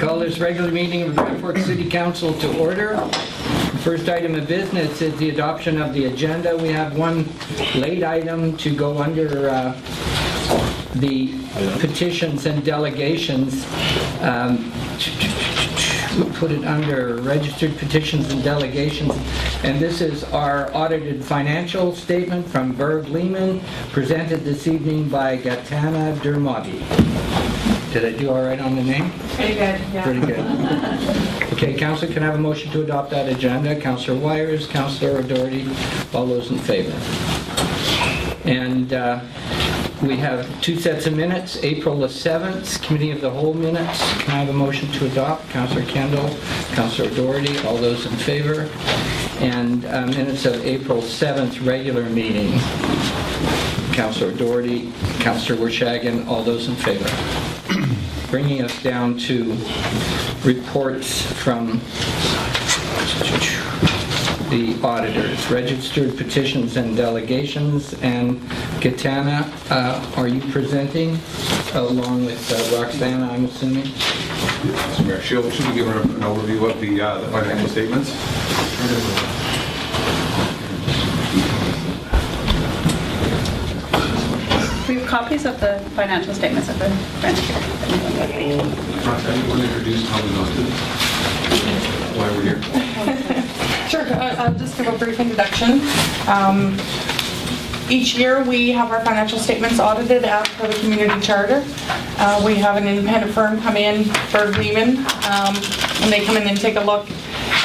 Call this regular meeting of the Grand Forks City Council to order. The first item of business is the adoption of the agenda. We have one late item to go under the petitions and delegations. We'll put it under registered petitions and delegations, and this is our audited financial statement from Verb Lehman, presented this evening by Gatana Dermody. Did I do all right on the name? Pretty good, yeah. Pretty good. Okay, Councillor, can I have a motion to adopt that agenda? Councillor Wyers, Councillor O'Doherty, all those in favor. And we have two sets of minutes. April the 7th, Committee of the Whole minutes. Can I have a motion to adopt? Councillor Kendel, Councillor O'Doherty, all those in favor. And minutes of April 7th, regular meeting. Councillor O'Doherty, Councillor Wyers, all those in favor. Bringing us down to reports from the auditors, registered petitions and delegations, and Gatana, are you presenting along with Roxanna, I'm assuming? Mr. Mayor, should we give her an overview of the financial statements? We have copies of the financial statements of the branch here. Roxanna, you want to introduce how we got to this? Why we're here? Sure, I'll just give a brief introduction. Each year we have our financial statements audited as per the community charter. We have an independent firm come in, Berg Lehman, and they come in and take a look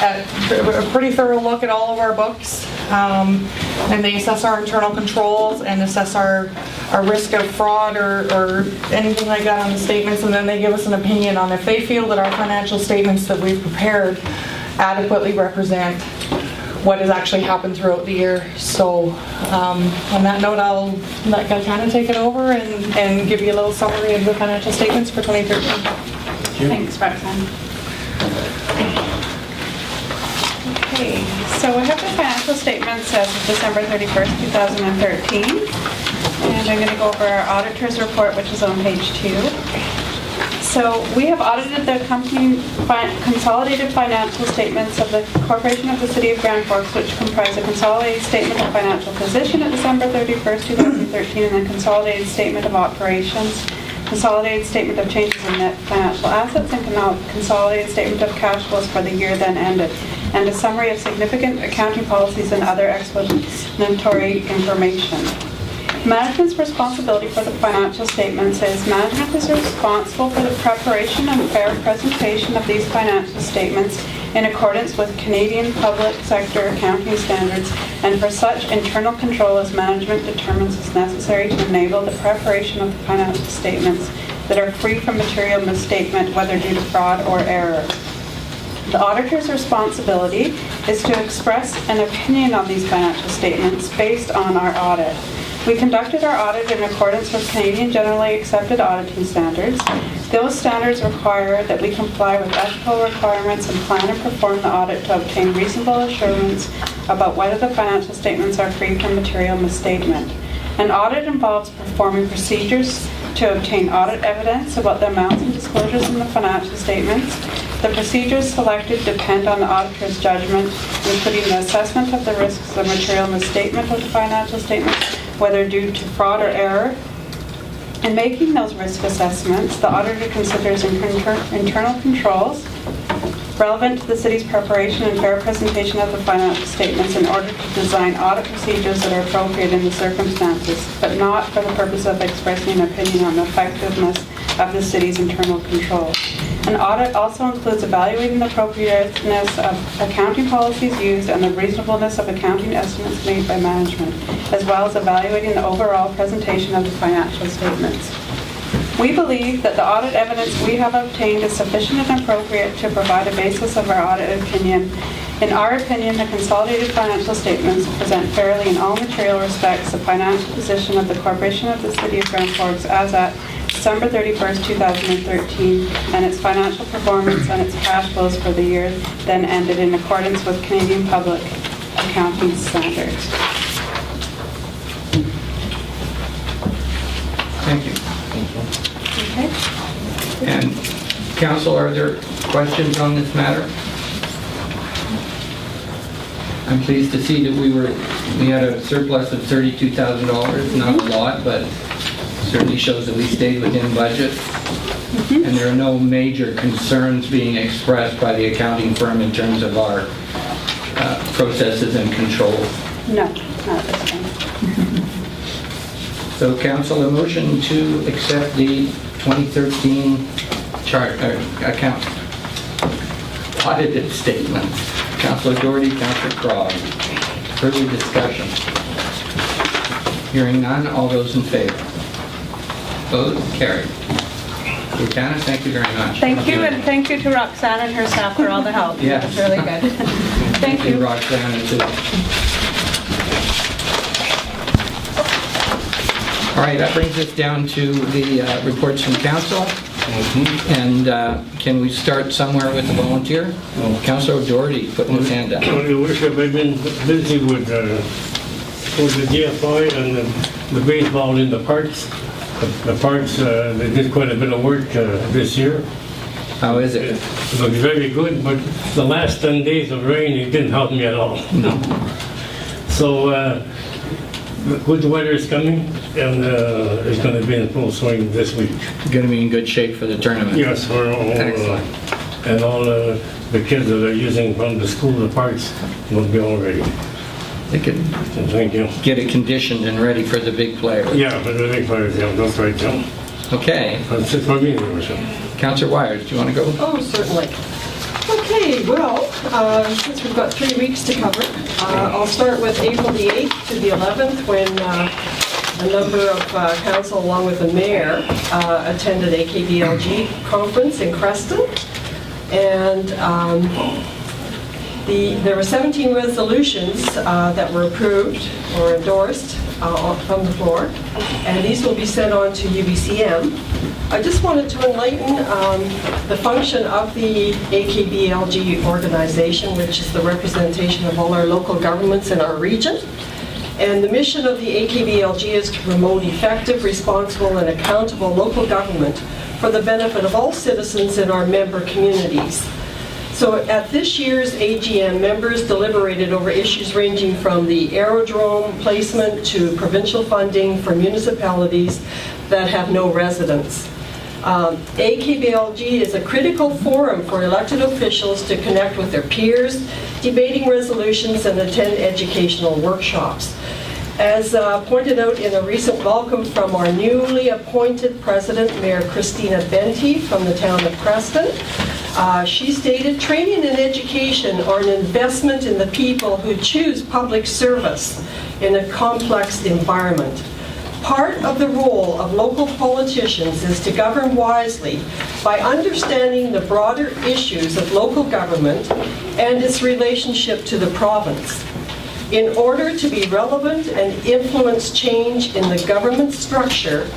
at a pretty thorough look at all of our books. And they assess our internal controls and assess our risk of fraud or anything like that on the statements, and then they give us an opinion on if they feel that our financial statements that we've prepared adequately represent what has actually happened throughout the year. So on that note, I'll let Gatana take it over and give you a little summary of the financial statements for 2013. Thanks, Roxanne. Okay, so we have the financial statements as of December 31st, 2013. And I'm going to go over our Auditors Report, which is on page 2. So we have audited the company consolidated financial statements of the Corporation of the City of Grand Forks, which comprise a consolidated statement of financial position at December 31st, 2013, and a consolidated statement of operations, consolidated statement of changes in net financial assets, and consolidated statement of cash flows for the year then ended, and a summary of significant accounting policies and other explanatory information. Management's responsibility for the financial statements is management is responsible for the preparation and fair presentation of these financial statements in accordance with Canadian public sector accounting standards, and for such internal control as management determines is necessary to enable the preparation of the financial statements that are free from material misstatement, whether due to fraud or error. The auditor's responsibility is to express an opinion on these financial statements based on our audit. We conducted our audit in accordance with Canadian Generally Accepted Auditing Standards. Those standards require that we comply with ethical requirements and plan and perform the audit to obtain reasonable assurance about whether the financial statements are free from material misstatement. An audit involves performing procedures to obtain audit evidence about the amounts and disclosures in the financial statements. The procedures selected depend on the auditor's judgment, including the assessment of the risks of material misstatement of the financial statements, whether due to fraud or error. In making those risk assessments, the auditor considers internal controls relevant to the city's preparation and fair presentation of the financial statements in order to design audit procedures that are appropriate in the circumstances, but not for the purpose of expressing an opinion on the effectiveness of the city's internal controls. An audit also includes evaluating the appropriateness of accounting policies used and the reasonableness of accounting estimates made by management, as well as evaluating the overall presentation of the financial statements. We believe that the audit evidence we have obtained is sufficient and appropriate to provide a basis of our audit opinion. In our opinion, the consolidated financial statements present fairly in all material respects the financial position of the Corporation of the City of Grand Forks as at December 31st, 2013, and its financial performance and its cash flows for the year then ended in accordance with Canadian public accounting standards. Thank you. Okay. And Council, are there questions on this matter? I'm pleased to see that we had a surplus of $32,000, not a lot, but certainly shows that we stayed within budget. And there are no major concerns being expressed by the accounting firm in terms of our processes and controls. No, not this time. So Council, a motion to accept the 2013 account audited statements. Councillor O'Doherty, Councillor Krog. Further discussion? Hearing none, all those in favor? Opposed? Carried. Lieutenant, thank you very much. Thank you, and thank you to Roxanne and her staff for all the help. Yes. It was really good. Thank you. Roxanne, and too. All right, that brings us down to the reports from council. And can we start somewhere with the volunteer? Councillor O'Doherty putting his hand up. Well, Your Worship, I've been busy with the GFI and the baseball in the parks. The parks, they did quite a bit of work this year. How is it? It looks very good, but the last 10 days of rain, it didn't help me at all. No. So, good weather is coming, and it's going to be in full swing this week. Going to be in good shape for the tournament. Yes, for all, Excellent. and all the kids that are using from the school, the parks, will be all ready. They could So thank you. get it conditioned and ready for the big players. Yeah, for the big players, yeah, that's right, John. Okay. That's it for me, Your Worship. Councillor Wyers, do you want to go? Oh, certainly. Okay, well, since we've got 3 weeks to cover, I'll start with April the 8th to the 11th, when a number of council, along with the mayor, attended AKBLG conference in Creston. And there were 17 resolutions that were approved or endorsed from the floor, and these will be sent on to UBCM. I just wanted to enlighten the function of the AKBLG organization, which is the representation of all our local governments in our region. And the mission of the AKBLG is to promote effective, responsible, and accountable local government for the benefit of all citizens in our member communities. So at this year's AGM, members deliberated over issues ranging from the aerodrome placement to provincial funding for municipalities that have no residents. AKBLG is a critical forum for elected officials to connect with their peers, debating resolutions, and attend educational workshops. As pointed out in a recent welcome from our newly appointed President, Mayor Christina Benty from the town of Creston, she stated, training and education are an investment in the people who choose public service in a complex environment. Part of the role of local politicians is to govern wisely by understanding the broader issues of local government and its relationship to the province. In order to be relevant and influence change in the government structure,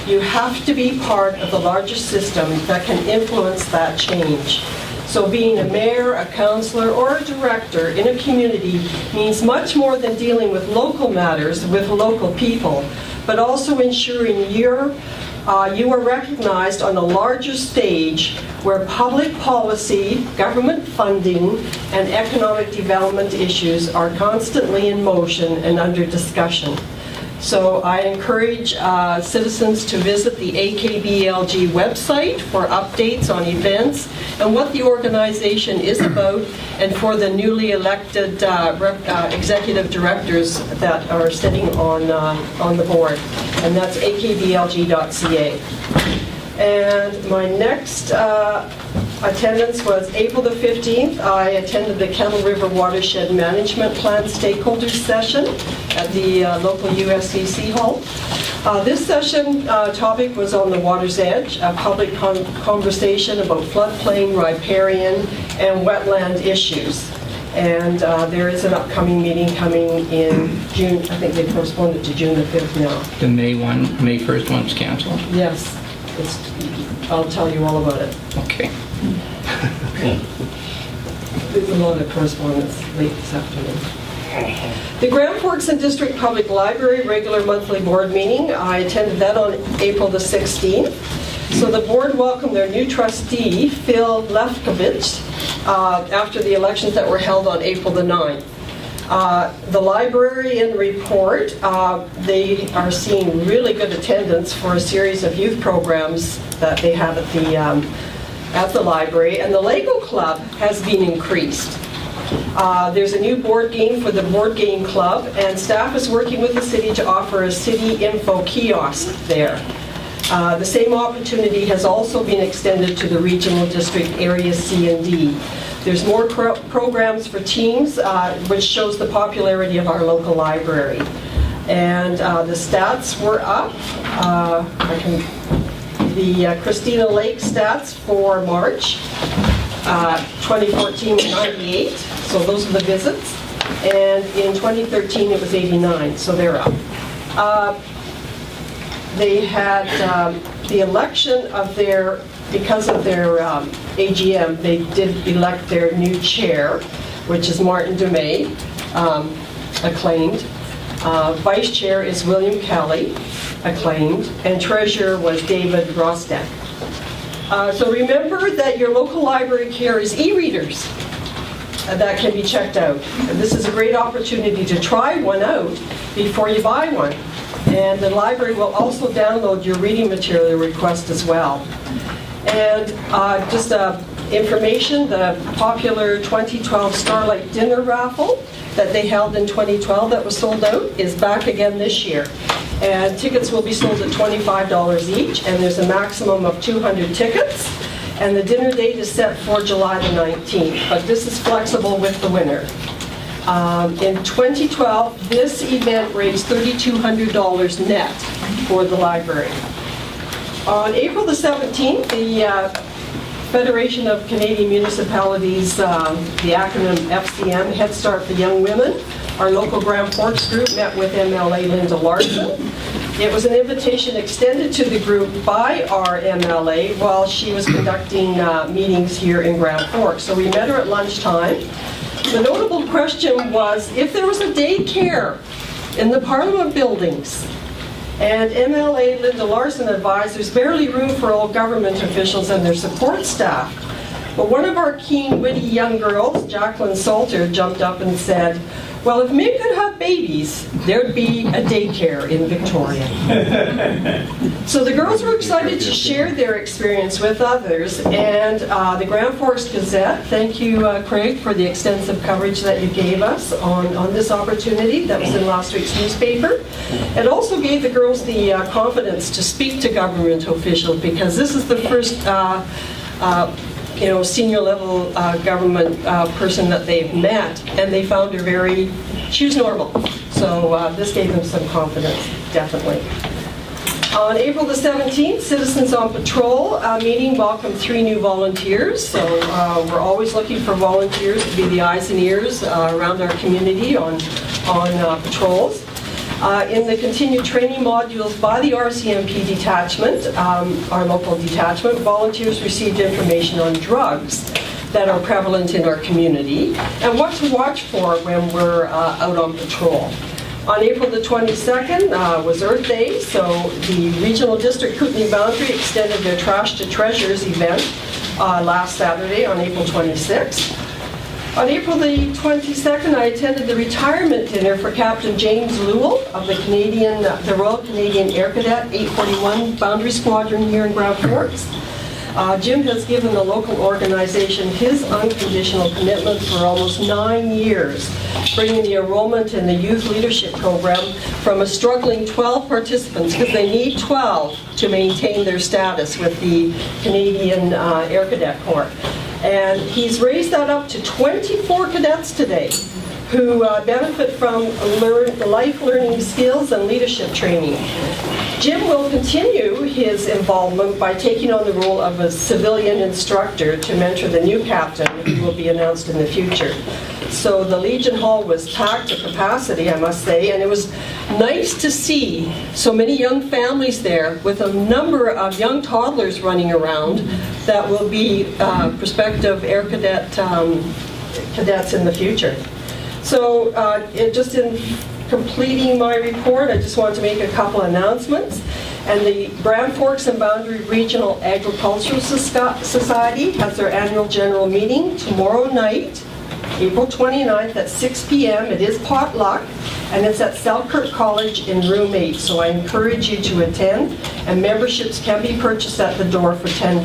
you have to be part of the larger system that can influence that change. So being a mayor, a councillor, or a director in a community means much more than dealing with local matters with local people, but also ensuring you are recognized on a larger stage where public policy, government funding, and economic development issues are constantly in motion and under discussion. So I encourage citizens to visit the AKBLG website for updates on events and what the organization is about, and for the newly elected executive directors that are sitting on the board. And that's akblg.ca. And my next attendance was April the 15th. I attended the Kettle River Watershed Management Plan Stakeholders Session at the local USCC Hall. This session topic was on the water's edge, a public conversation about floodplain, riparian, and wetland issues. And there is an upcoming meeting coming in June. I think they postponed it to June the 5th now. The May 1st one's canceled. Yes, I'll tell you all about it. Okay. There's a lot of correspondence late this afternoon. The Grand Forks and District Public Library regular monthly board meeting, I attended that on April the 16th. So the board welcomed their new trustee, Phil Lefkovich, after the elections that were held on April the 9th. The librarian report, they are seeing really good attendance for a series of youth programs that they have at the library, and the Lego Club has been increased. There's a new board game for the board game club, and staff is working with the city to offer a city info kiosk there. The same opportunity has also been extended to the regional district area C and D. There's more programs for teens, which shows the popularity of our local library. And the stats were up. The Christina Lake stats for March 2014 was 98, so those are the visits. And in 2013 it was 89, so they're up. They had the election of their, because of their AGM, they did elect their new chair, which is Martin Dumais, acclaimed. Vice chair is William Kelly, acclaimed, and treasurer was David Rostek. So remember that your local library carries e-readers that can be checked out. And this is a great opportunity to try one out before you buy one. And the library will also download your reading material request as well. And just information, the popular 2012 Starlight Dinner Raffle that they held in 2012 that was sold out is back again this year. And tickets will be sold at $25 each, and there's a maximum of 200 tickets. And the dinner date is set for July the 19th, but this is flexible with the winner. In 2012, this event raised $3,200 net for the library. On April the 17th, the Federation of Canadian Municipalities, the acronym FCM, Head Start for Young Women, our local Grand Forks group met with MLA Linda Larson. It was an invitation extended to the group by our MLA while she was conducting meetings here in Grand Forks. So we met her at lunchtime. The notable question was if there was a daycare in the Parliament buildings. And MLA Linda Larson advised there's barely room for all government officials and their support staff. But one of our keen, witty young girls, Jacqueline Salter, jumped up and said, well, if men could have babies, there'd be a daycare in Victoria. So the girls were excited to share their experience with others, and the Grand Forks Gazette, thank you, Craig, for the extensive coverage that you gave us on this opportunity that was in last week's newspaper. It also gave the girls the confidence to speak to government officials, because this is the first senior level government person that they've met, and they found her she was normal. So this gave them some confidence, definitely. On April the 17th, Citizens on Patrol meeting welcomed 3 new volunteers. So we're always looking for volunteers to be the eyes and ears around our community on patrols. In the continued training modules by the RCMP detachment, our local detachment, volunteers received information on drugs that are prevalent in our community and what to watch for when we're out on patrol. On April the 22nd was Earth Day, so the Regional District Kootenay Boundary extended their Trash to Treasures event last Saturday on April 26th. On April the 22nd, I attended the retirement dinner for Captain James Lewell of the Royal Canadian Air Cadet 841 Boundary Squadron here in Grand Forks. Jim has given the local organization his unconditional commitment for almost 9 years, bringing the enrollment in the youth leadership program from a struggling 12 participants, because they need 12 to maintain their status with the Canadian Air Cadet Corps. And he's raised that up to 24 cadets today who benefit from life learning skills and leadership training. Jim will continue his involvement by taking on the role of a civilian instructor to mentor the new captain, who will be announced in the future. So the Legion Hall was packed to capacity, I must say, and it was nice to see so many young families there with a number of young toddlers running around that will be prospective Air Cadet cadets in the future. So just in completing my report, I just want to make a couple announcements. And the Grand Forks and Boundary Regional Agricultural Society has their annual general meeting tomorrow night, April 29th at 6 p.m. It is potluck, and it's at Selkirk College in room 8. So I encourage you to attend, and memberships can be purchased at the door for $10.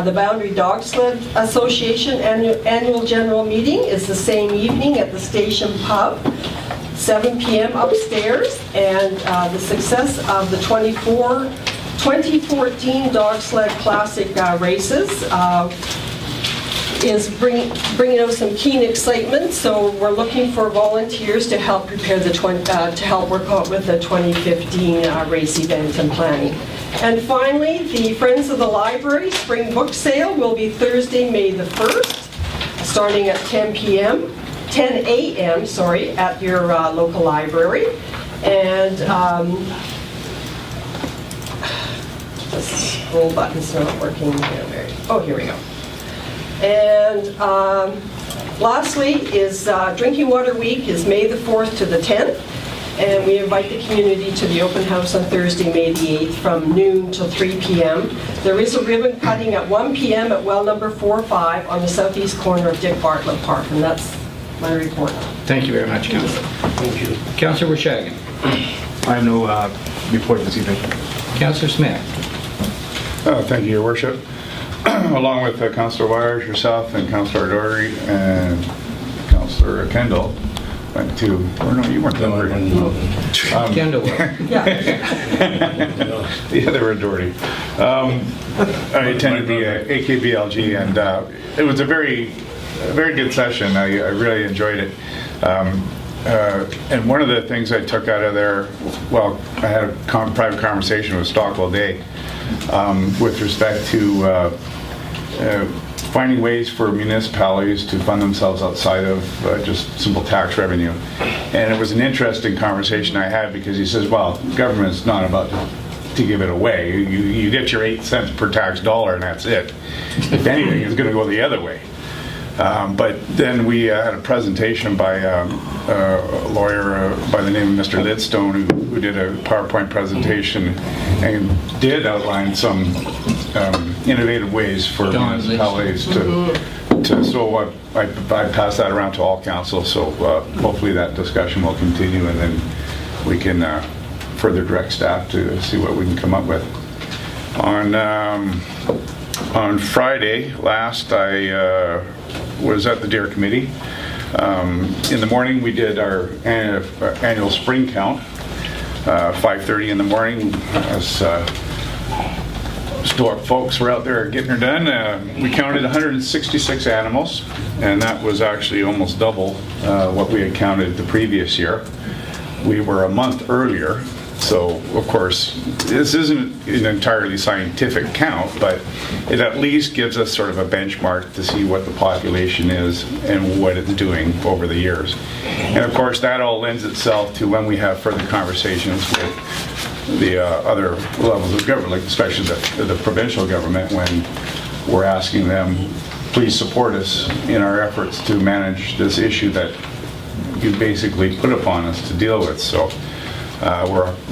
The Boundary Dog Sled Association annual general meeting is the same evening at the Station Pub, 7 p.m. upstairs, and the success of the 2014 Dog Sled Classic races is bringing out some keen excitement. So we're looking for volunteers to help prepare the to help work out with the 2015 race event and planning. And finally, the Friends of the Library Spring Book Sale will be Thursday, May the 1st, starting at 10 a.m. at your local library. And this whole button's not working here. Oh, here we go. And lastly is Drinking Water Week is May the 4th to the 10th. And we invite the community to the open house on Thursday, May the 8th from noon till 3 p.m. There is a ribbon cutting at 1 p.m. at well number 45 on the southeast corner of Dick Bartlett Park. And that's my report. Thank you very much, Councillor. Thank you. Councillor Wyers. I have no report this evening. Councillor Smith. Thank you, Your Worship. Along with Councillor Wyers, yourself, and Councillor O'Doherty, and Councillor Kendel, went to, or no, you weren't there. Kendel. The other O'Doherty. I attended the AKBLG, and it was a very good session. I really enjoyed it. And one of the things I took out of there, well, I had a private conversation with Stockwell Day with respect to finding ways for municipalities to fund themselves outside of just simple tax revenue. And it was an interesting conversation I had, because he says, well, government's not about to give it away. You get your 8 cents per tax dollar and that's it. If anything, it's going to go the other way. But then we had a presentation by a lawyer by the name of Mr. Lidstone, who did a PowerPoint presentation and did outline some innovative ways for municipalities to so I passed that around to all council, so hopefully that discussion will continue, and then we can further direct staff to see what we can come up with. On Friday last, I was at the DARE committee. In the morning we did our annual spring count, 5:30 in the morning, as store folks were out there getting her done. We counted 166 animals, and that was actually almost double what we had counted the previous year. We were a month earlier, so of course this isn't an entirely scientific count, but it at least gives us sort of a benchmark to see what the population is and what it's doing over the years. And of course that all lends itself to when we have further conversations with the other levels of government, like especially the provincial government, when we're asking them, please support us in our efforts to manage this issue that you basically put upon us to deal with. So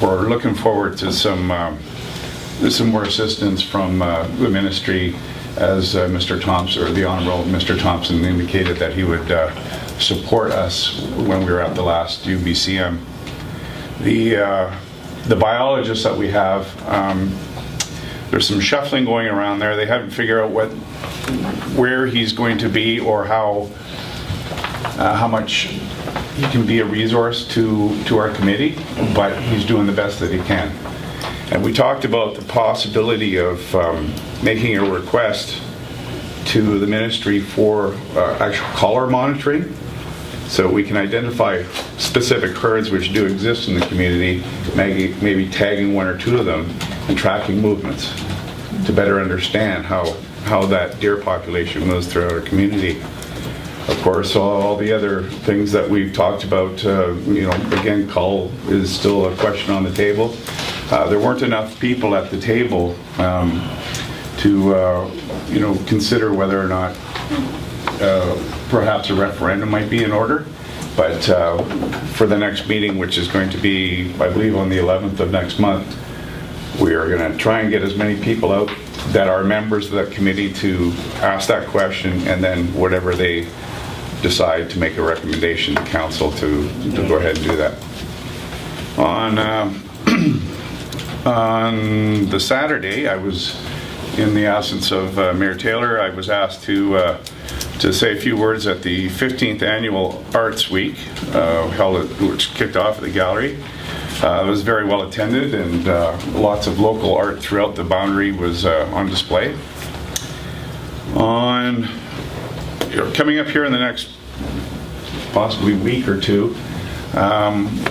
we're looking forward to some more assistance from the ministry, as Mr. Thompson, or the Honourable Mr. Thompson, indicated that he would support us when we were at the last UBCM. The biologists that we have, there's some shuffling going around there. They haven't figured out where he's going to be, or how much he can be a resource to our committee, but he's doing the best that he can. And we talked about the possibility of making a request to the ministry for actual collar monitoring, so we can identify specific herds which do exist in the community, maybe tagging 1 or 2 of them and tracking movements to better understand how that deer population moves throughout our community. Of course, all the other things that we've talked about, again, cull is still a question on the table. There weren't enough people at the table to consider whether or not perhaps a referendum might be in order. But for the next meeting, which is going to be, I believe, on the 11th of next month, We are going to try and get as many people out that are members of that committee to ask that question, and then whatever they decide to make a recommendation to council to go ahead and do that. On the Saturday, I was, in the absence of Mayor Taylor, I was asked to say a few words at the 15th Annual Arts Week, which kicked off at the Gallery. It was very well attended, and lots of local art throughout the boundary was on display. Coming up here in the next possibly week or two,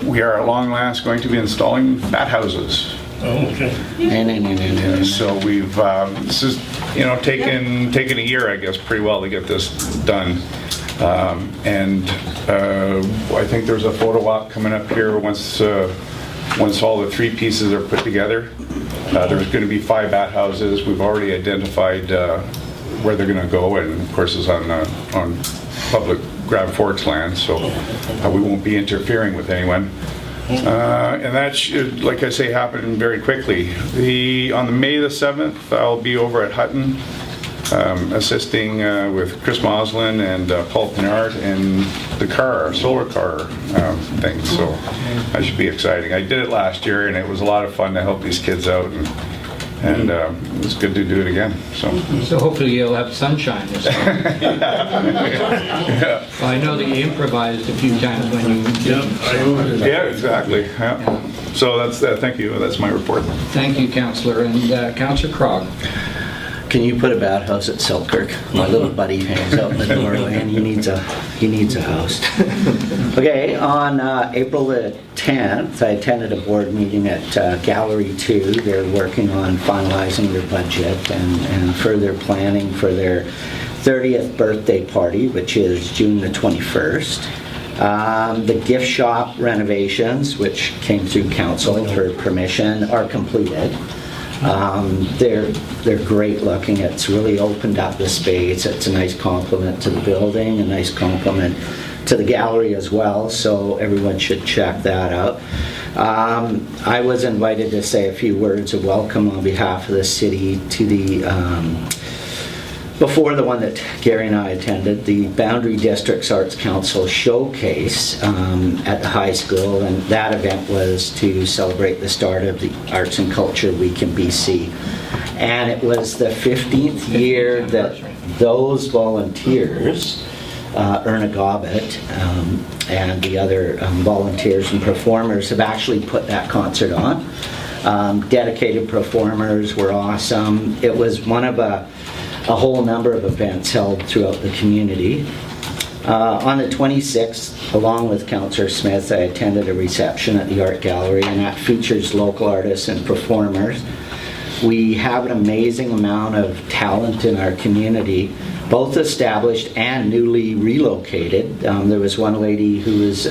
we are at long last going to be installing bat houses. Oh, okay. So we've this is taken a year, I guess, pretty well to get this done. And I think there's a photo op coming up here once all the three pieces are put together. There's going to be 5 bat houses. We've already identified where they're going to go, and of course it's on public Grab Forks land, so we won't be interfering with anyone. And that should, like I say, happen very quickly. On May the 7th, I'll be over at Hutton, assisting with Chris Moslin and Paul Pinard and the solar car thing. So that should be exciting. I did it last year, and it was a lot of fun to help these kids out, and it was good to do it again. So hopefully you'll have sunshine this time. Yeah. Well, I know that you improvised a few times when you did. Yeah, exactly. Yeah. So that's thank you. That's my report. Thank you, Councillor. And Councillor Krog. Can you put a bat house at Selkirk? My little buddy hangs out in the doorway, and he needs a house. Okay, on April the 10th, I attended a board meeting at Gallery 2. They're working on finalizing their budget and further planning for their 30th birthday party, which is June the 21st. The gift shop renovations, which came through council for permission, are completed. They're great looking. It's really opened up the space. It's a nice compliment to the building, a nice compliment to the gallery as well, so everyone should check that out. I was invited to say a few words of welcome on behalf of the city to the before the one that Gary and I attended, the Boundary Districts Arts Council Showcase at the high school, and that event was to celebrate the start of the Arts and Culture Week in BC. And it was the 15th year that those volunteers, Erna Gobbett and the other volunteers and performers, have actually put that concert on. Dedicated performers were awesome. It was one of a whole number of events held throughout the community. On the 26th, along with Councillor Smith, I attended a reception at the Art Gallery, and that features local artists and performers. We have an amazing amount of talent in our community, both established and newly relocated. There was one lady who was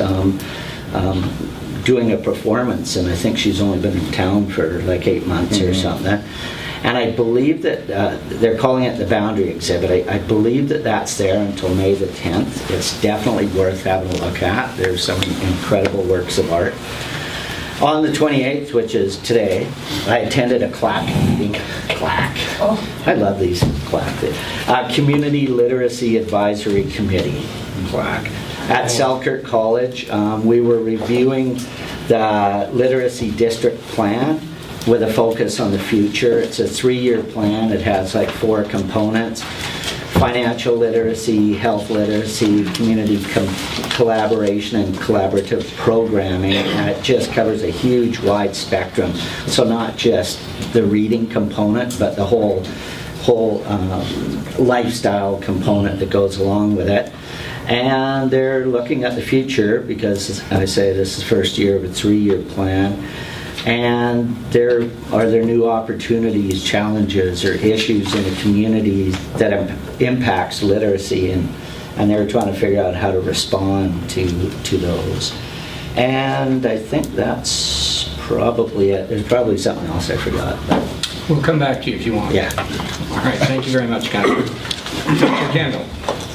doing a performance, and I think she's only been in town for like 8 months or something. And I believe that they're calling it the Boundary Exhibit. I believe that that's there until May the 10th. It's definitely worth having a look at. There's some incredible works of art. On the 28th, which is today, I attended a CLAC meeting. CLAC. Oh, I love these CLAC. Community Literacy Advisory Committee. CLAC. At Selkirk College, we were reviewing the Literacy District Plan with a focus on the future. It's a 3-year plan. It has like 4 components: financial literacy, health literacy, community collaboration, and collaborative programming. And it just covers a huge, wide spectrum. So not just the reading component, but the whole lifestyle component that goes along with it. And they're looking at the future because, as I say, this is the first year of a 3-year plan. And are there new opportunities, challenges, or issues in the community that impacts literacy, and they're trying to figure out how to respond to those. And I think that's probably it. There's probably something else I forgot. But we'll come back to you if you want. Yeah. All right. Thank you very much, Councillor. Councillor Kendel.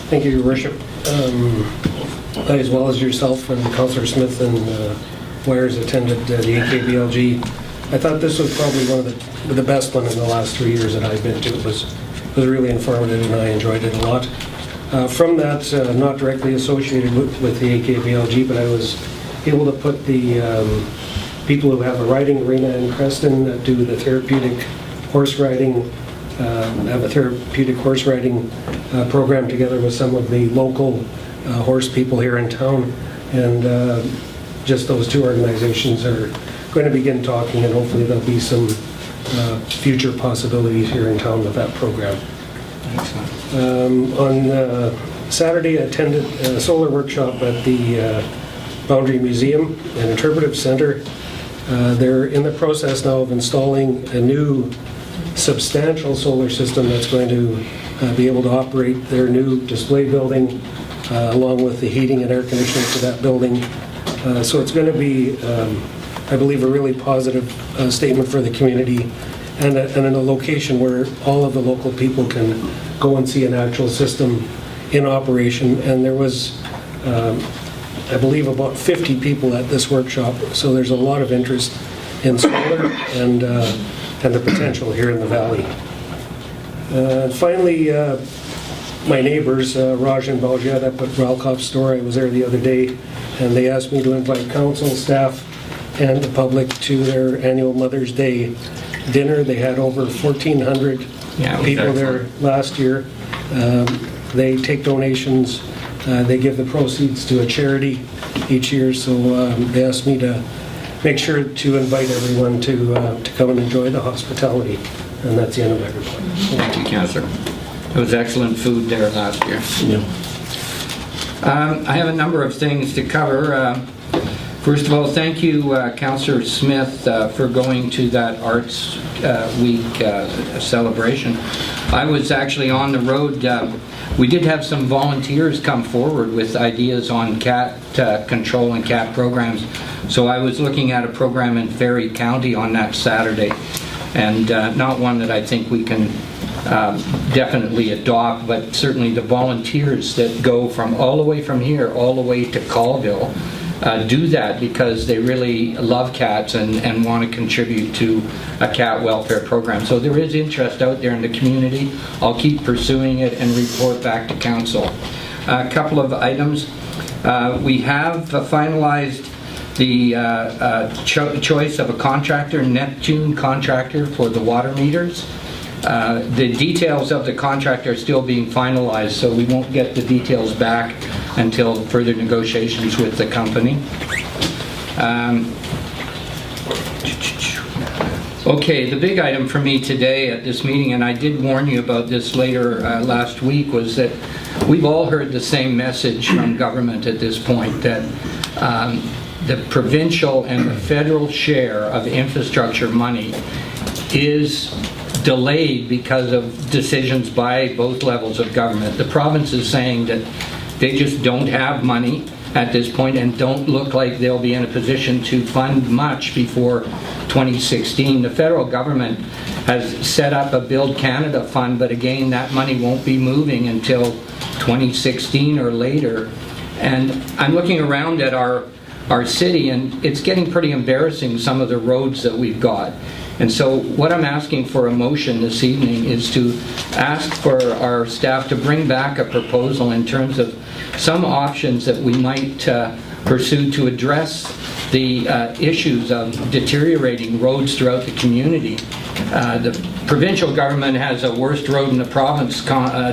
Thank you, Your Worship. I, as well as yourself and Councillor Smith and Wyers, attended the AKBLG I thought this was probably one of the best one in the last 3 years that I've been to. It was really informative, and I enjoyed it a lot. From that, not directly associated with the AKBLG, but I was able to put the people who have a riding arena in Creston that do the therapeutic horse riding, have a therapeutic horse riding program together with some of the local horse people here in town. And just those two organizations are going to begin talking, and hopefully there'll be some future possibilities here in town with that program. On Saturday, I attended a solar workshop at the Boundary Museum and Interpretive Center. They're in the process now of installing a new substantial solar system that's going to be able to operate their new display building along with the heating and air conditioning for that building. So it's going to be, I believe, a really positive statement for the community, and in a location where all of the local people can go and see an actual system in operation. And there was, I believe, about 50 people at this workshop, so there's a lot of interest in solar and the potential here in the valley. Finally, my neighbors, Raj and Baljat up at Ralkoff's store, I was there the other day, and they asked me to invite council, staff, and the public to their annual Mother's Day dinner. They had over 1,400 people there last year. They take donations. They give the proceeds to a charity each year, so they asked me to make sure to invite everyone to come and enjoy the hospitality. And that's the end of my report. Thank you, Councillor. It was excellent food there last year. Yeah. I have a number of things to cover. First of all, thank you, Councillor Smith, for going to that Arts Week celebration. I was actually on the road. We did have some volunteers come forward with ideas on cat control and cat programs. So I was looking at a program in Ferry County on that Saturday, and not one that I think we can definitely adopt, but certainly the volunteers that go from all the way from here all the way to Colville do that because they really love cats and want to contribute to a cat welfare program. So there is interest out there in the community. I'll keep pursuing it and report back to council. A couple of items. We have finalized the choice of a contractor, Neptune contractor, for the water meters. The details of the contract are still being finalized, so we won't get the details back until further negotiations with the company. Okay, the big item for me today at this meeting, and I did warn you about this later last week, was that we've all heard the same message from government at this point, that the provincial and the federal share of infrastructure money is delayed because of decisions by both levels of government. The province is saying that they just don't have money at this point and don't look like they'll be in a position to fund much before 2016. The federal government has set up a Build Canada fund, but again, that money won't be moving until 2016 or later. And I'm looking around at our city, and it's getting pretty embarrassing, some of the roads that we've got. And so what I'm asking for a motion this evening is to ask for our staff to bring back a proposal in terms of some options that we might pursue to address the issues of deteriorating roads throughout the community. The provincial government has a worst road in the province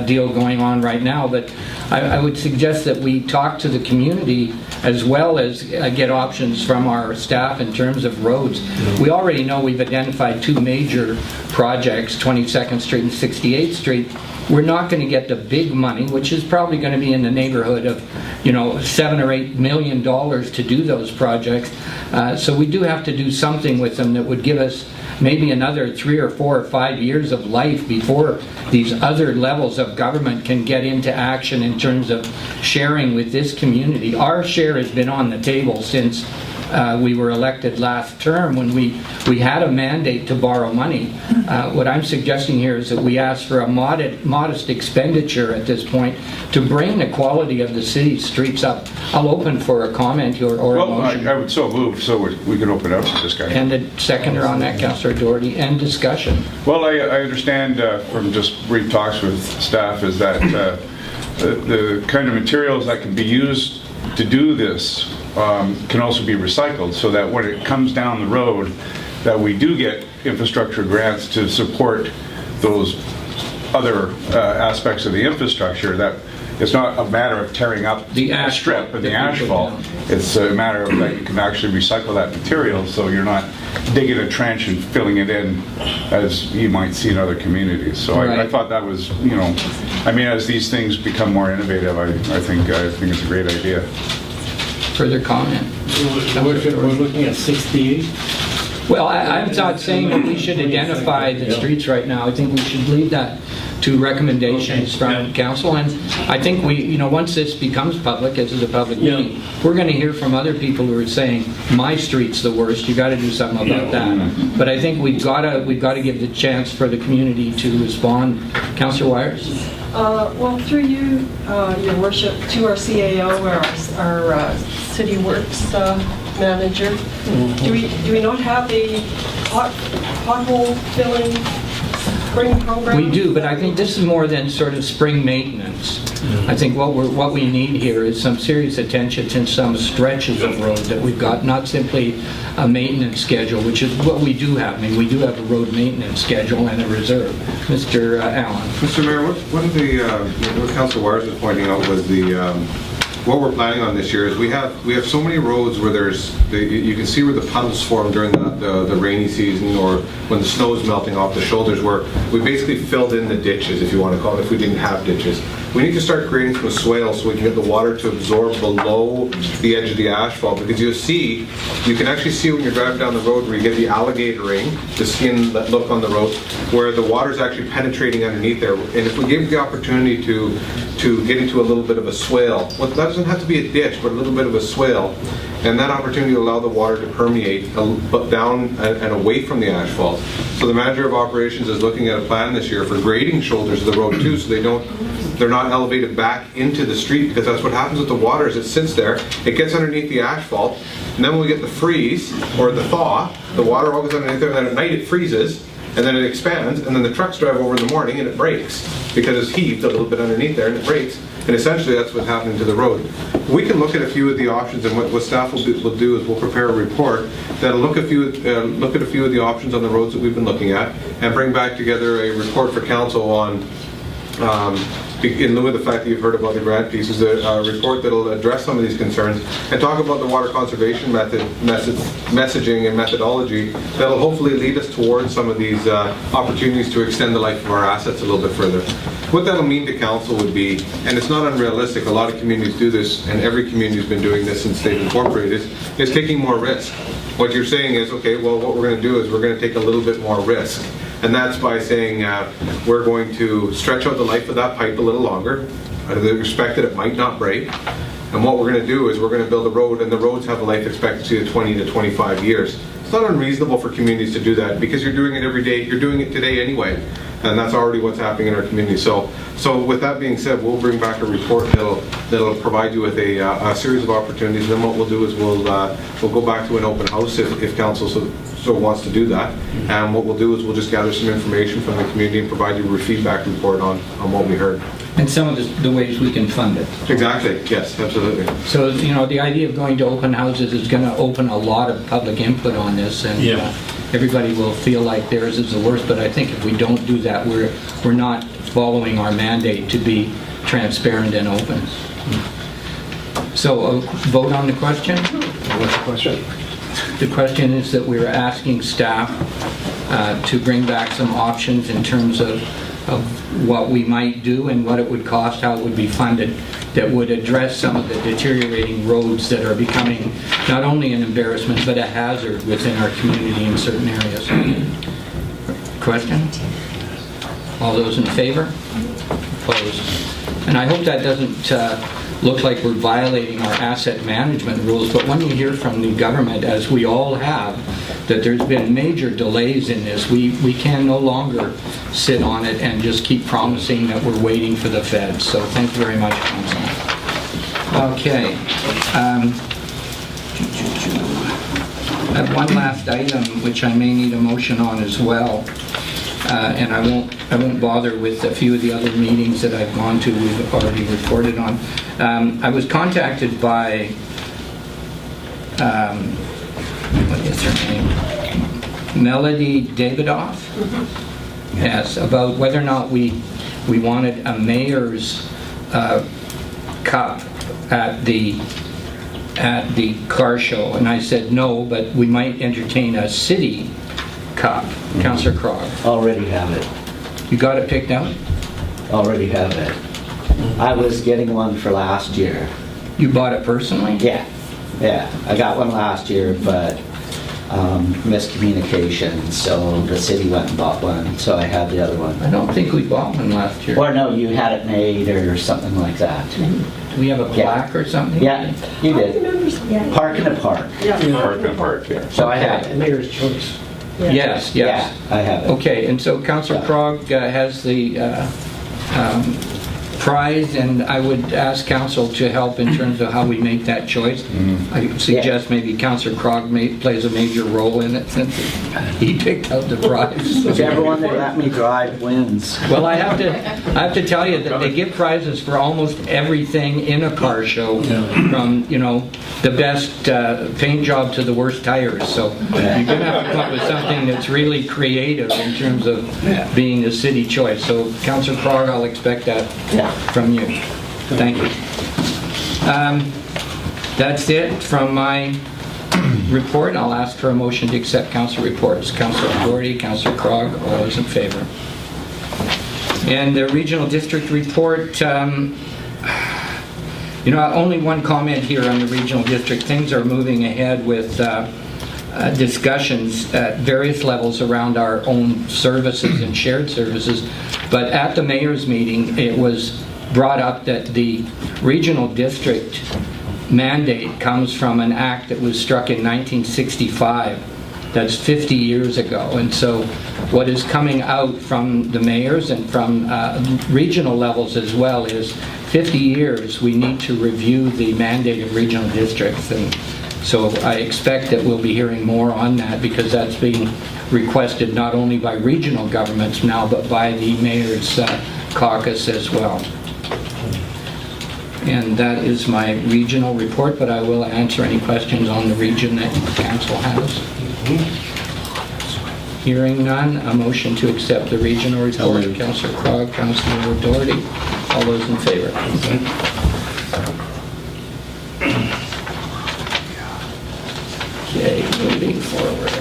deal going on right now, but I would suggest that we talk to the community as well as get options from our staff in terms of roads. We already know we've identified two major projects, 22nd Street and 68th Street. We're not going to get the big money, which is probably going to be in the neighborhood of, $7 or $8 million to do those projects. So we do have to do something with them that would give us maybe another 3 or 4 or 5 years of life before these other levels of government can get into action in terms of sharing with this community. Our share has been on the table since we were elected last term when we had a mandate to borrow money. What I'm suggesting here is that we ask for a modest expenditure at this point to bring the quality of the city's streets up. I'll open for a comment or a Well, motion. I would so move so we can open up to discussion. And the seconder on that, Councillor O'Doherty, and discussion. Well, I understand from just brief talks with staff is that the kind of materials that can be used to do this can also be recycled, so that when it comes down the road, that we do get infrastructure grants to support those other aspects of the infrastructure, that it's not a matter of tearing up The a strip of the asphalt. down. It's a matter of that you can actually recycle that material, so you're not digging a trench and filling it in as you might see in other communities. So I Right. thought that was, you know, I mean, as these things become more innovative, I think it's a great idea. Further comment? We're looking at 68. Well, I'm not saying that we should identify the streets right now. I think we should leave that to recommendations from council. And I think we, you know, once this becomes public, this is a public meeting, we're going to hear from other people who are saying, my street's the worst, you got to do something about that. But I think we've got to give the chance for the community to respond. Councillor Wyers? Well, through you, Your Worship, to our CAO, our City Works manager, do we not have a pothole filling spring program? We do, but I think this is more than sort of spring maintenance. I think what we need here is some serious attention to some stretches of road that we've got, not simply a maintenance schedule, which is what we do have. I mean, we do have a road maintenance schedule and a reserve. Mr. Allen. Mr. Mayor, what Councillor Wyers was pointing out was what we're planning on this year is we have so many roads where you can see where the puddles form during the rainy season or when the snow is melting off the shoulders, where we basically filled in the ditches, if you want to call it, if we didn't have ditches. We need to start creating some swales so we can get the water to absorb below the edge of the asphalt, because you can actually see when you're driving down the road where you get the alligatoring, the skin that look on the road, where the water's actually penetrating underneath there. And if we give the opportunity to get into a little bit of a swale, well, that doesn't have to be a ditch, but a little bit of a swale, and that opportunity will allow the water to permeate down and away from the asphalt. So the manager of operations is looking at a plan this year for grading shoulders of the road too, so they're not elevated back into the street, because that's what happens with the water. Is it sits there, it gets underneath the asphalt, and then when we get the freeze or the thaw, the water all goes underneath there, and then at night it freezes, and then it expands, and then the trucks drive over in the morning and it breaks because it's heaved a little bit underneath there and it breaks. And essentially that's what's happening to the road. We can look at a few of the options, and what staff will do is we'll prepare a report that'll look at a few of the options on the roads that we've been looking at, and bring back together a report for council on, in lieu of the fact that you've heard about the grant pieces, a report that'll address some of these concerns and talk about the water conservation messaging and methodology that'll hopefully lead us towards some of these opportunities to extend the life of our assets a little bit further. What that'll mean to council would be, and it's not unrealistic, a lot of communities do this, and every community's been doing this since they've incorporated, is taking more risk. What you're saying is, okay, well, what we're going to do is we're going to take a little bit more risk. And that's by saying we're going to stretch out the life of that pipe a little longer, out of the respect that it might not break. And what we're going to do is we're going to build a road, and the roads have a life expectancy of 20 to 25 years. It's not unreasonable for communities to do that, because you're doing it every day. You're doing it today anyway. And that's already what's happening in our community. So with that being said, we'll bring back a report that'll provide you with a series of opportunities. And then what we'll do is we'll go back to an open house if council so wants to do that. And what we'll do is we'll just gather some information from the community and provide you a feedback report on what we heard. And some of the ways we can fund it. Exactly, yes, absolutely. So, you know, the idea of going to open houses is going to open a lot of public input on this, and everybody will feel like theirs is the worst, but I think if we don't do that, we're not following our mandate to be transparent and open. So, vote on the question? What's the question? The question is that we're asking staff to bring back some options in terms of what we might do and what it would cost, how it would be funded, that would address some of the deteriorating roads that are becoming not only an embarrassment but a hazard within our community in certain areas. Question? All those in favor? Opposed? And I hope that doesn't look like we're violating our asset management rules, but when you hear from the government, as we all have, that there's been major delays in this. We can no longer sit on it and just keep promising that we're waiting for the feds. So thank you very much, Council. Okay. I have one last item which I may need a motion on as well, and I won't bother with a few of the other meetings that I've gone to. We've already reported on. I was contacted by what is her name? Melody Davidoff. Yes, about whether or not we wanted a mayor's cup at the car show, and I said no, but we might entertain a city cup. Councillor Krog. Already have it. You got it picked out? Already have it. I was getting one for last year. You bought it personally? Yeah. I got one last year, but miscommunication, so the city went and bought one, so I have the other one. I don't think we bought one last year. Or no, you had it made or something like that. Do we have a plaque or something? Yeah, you did. Park in the park. Park in the park, yeah. So I have it. Mayor's choice. Yes. Yeah, I have it. Okay, and so Councillor Krog has the prize, and I would ask Council to help in terms of how we make that choice. I suggest maybe Councillor Krog plays a major role in it since he picked out the prize. Whichever one they let me drive wins. Well, I have to tell you that they give prizes for almost everything in a car show, from the best paint job to the worst tires. So you're going to have to come up with something that's really creative in terms of being a city choice. So Councillor Krog, I'll expect that from you. Thank you. That's it from my report. I'll ask for a motion to accept council reports. Councillor O'Doherty, Councillor Krog, all those in favor. And the regional district report, only one comment here on the regional district. Things are moving ahead with discussions at various levels around our own services and shared services. But at the mayor's meeting, it was brought up that the regional district mandate comes from an act that was struck in 1965. That's 50 years ago. And so what is coming out from the mayors and from regional levels as well is 50 years we need to review the mandate of regional districts. And so I expect that we'll be hearing more on that, because that's being requested not only by regional governments now, but by the mayor's caucus as well. And that is my regional report, but I will answer any questions on the region that council has. Hearing none, a motion to accept the regional report. Councillor Krog, Councillor O'Doherty, all those in favor. Okay, moving forward.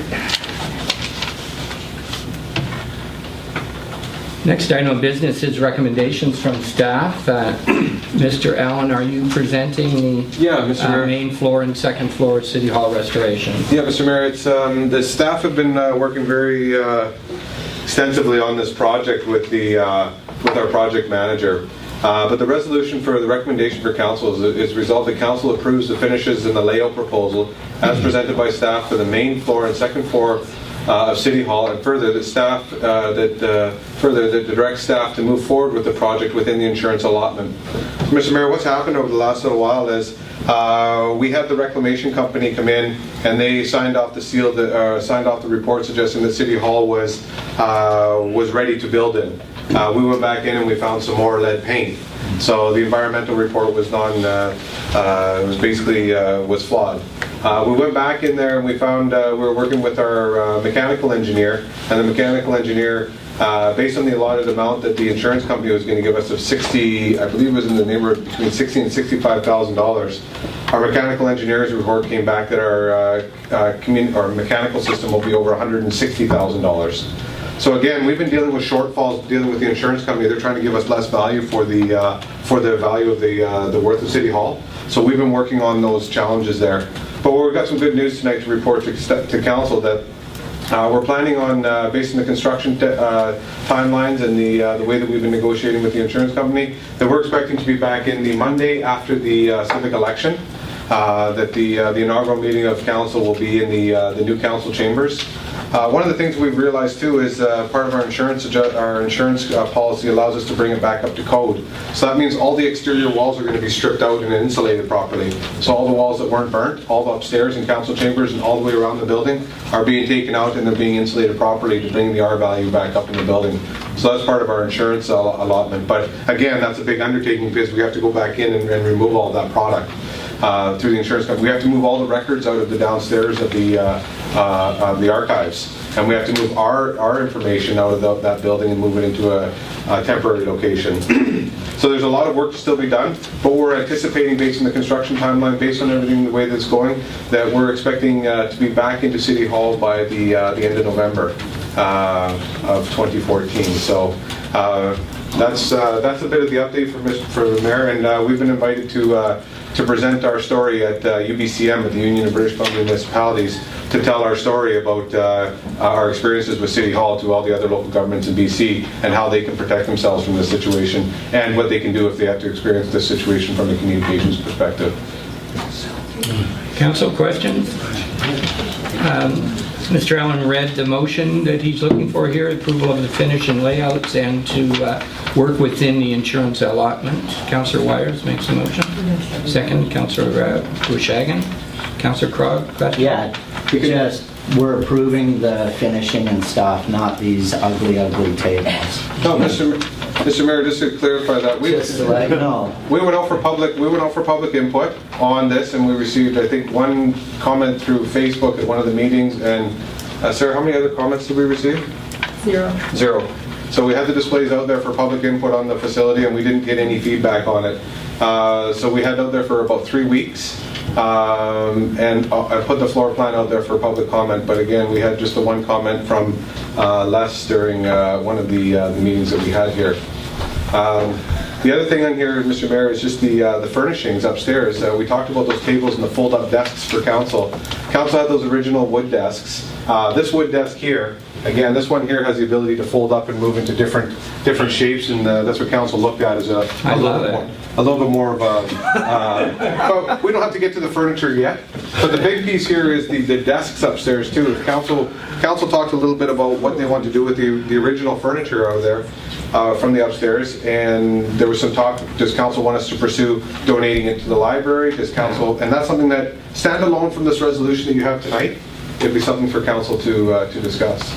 Next item of business is recommendations from staff. Mr. Allen, are you presenting the Mr. Mayor. main floor and second floor City Hall restoration? Yeah, Mr. Mayor, it's, the staff have been working very extensively on this project with our project manager. But the resolution for the recommendation for council is resolved that council approves the finishes in the layout proposal as presented by staff for the main floor and second floor of City Hall, and further that staff that directs staff to move forward with the project within the insurance allotment. Mr. Mayor, what's happened over the last little while is we had the reclamation company come in and they signed off the seal, signed off the report suggesting that City Hall was ready to build in. We went back in and we found some more lead paint. So the environmental report was was flawed. We went back in there and we found we were working with our mechanical engineer, and the mechanical engineer, based on the allotted amount that the insurance company was going to give us of 60, I believe it was in the neighborhood between $60,000 and $65,000. Our mechanical engineer's report came back that our mechanical system will be over $160,000. So again, we've been dealing with shortfalls, dealing with the insurance company. They're trying to give us less value for the value of the worth of City Hall. So we've been working on those challenges there. But we've got some good news tonight to report to council that we're planning on, based on the construction timelines and the way that we've been negotiating with the insurance company, that we're expecting to be back in the Monday after the civic election. that the inaugural meeting of council will be in the new council chambers. One of the things we've realized too is part of our insurance policy allows us to bring it back up to code. So that means all the exterior walls are going to be stripped out and insulated properly. So all the walls that weren't burnt, all the upstairs in council chambers and all the way around the building are being taken out and they're being insulated properly to bring the R value back up in the building. So that's part of our insurance allotment. But again, that's a big undertaking because we have to go back in and remove all of that product. Through the insurance company. We have to move all the records out of the downstairs of the archives, and we have to move our information out of that building and move it into a temporary location. So there's a lot of work to still be done, but we're anticipating, based on the construction timeline, based on everything the way that's going, that we're expecting to be back into City Hall by the end of November of 2014. So that's a bit of the update for the Mayor, and we've been invited to present our story at UBCM, at the Union of British Columbia Municipalities, to tell our story about our experiences with City Hall to all the other local governments in BC and how they can protect themselves from this situation and what they can do if they have to experience this situation from a communications perspective. Council questions? Mr. Allen read the motion that he's looking for here, approval of the finish and layouts and to work within the insurance allotment. Councillor Wyers makes the motion. Second, Councillor Bushagan. Councillor Krog, question? Yeah, just we're approving the finishing and stuff, not these ugly tables. No, Mr. Mayor, just to clarify that, we went out for public input on this, and we received, I think, one comment through Facebook at one of the meetings. And Sarah, how many other comments did we receive? Zero. So we had the displays out there for public input on the facility, and we didn't get any feedback on it. So we had out there for about 3 weeks. And I put the floor plan out there for public comment, but again, we had just the one comment from Les during one of the meetings that we had here. The other thing on here, Mr. Mayor, is just the furnishings upstairs. We talked about those tables and the fold-up desks for council. Council had those original wood desks. This wood desk here, again, this one here has the ability to fold up and move into different shapes, and that's what council looked at as a little bit more of a. But we don't have to get to the furniture yet. But the big piece here is the desks upstairs too. Council talked a little bit about what they want to do with the original furniture out there from the upstairs, and there was some talk. Does council want us to pursue donating it to the library? Does council, and that's something that standalone from this resolution that you have tonight. It'd be something for council to discuss.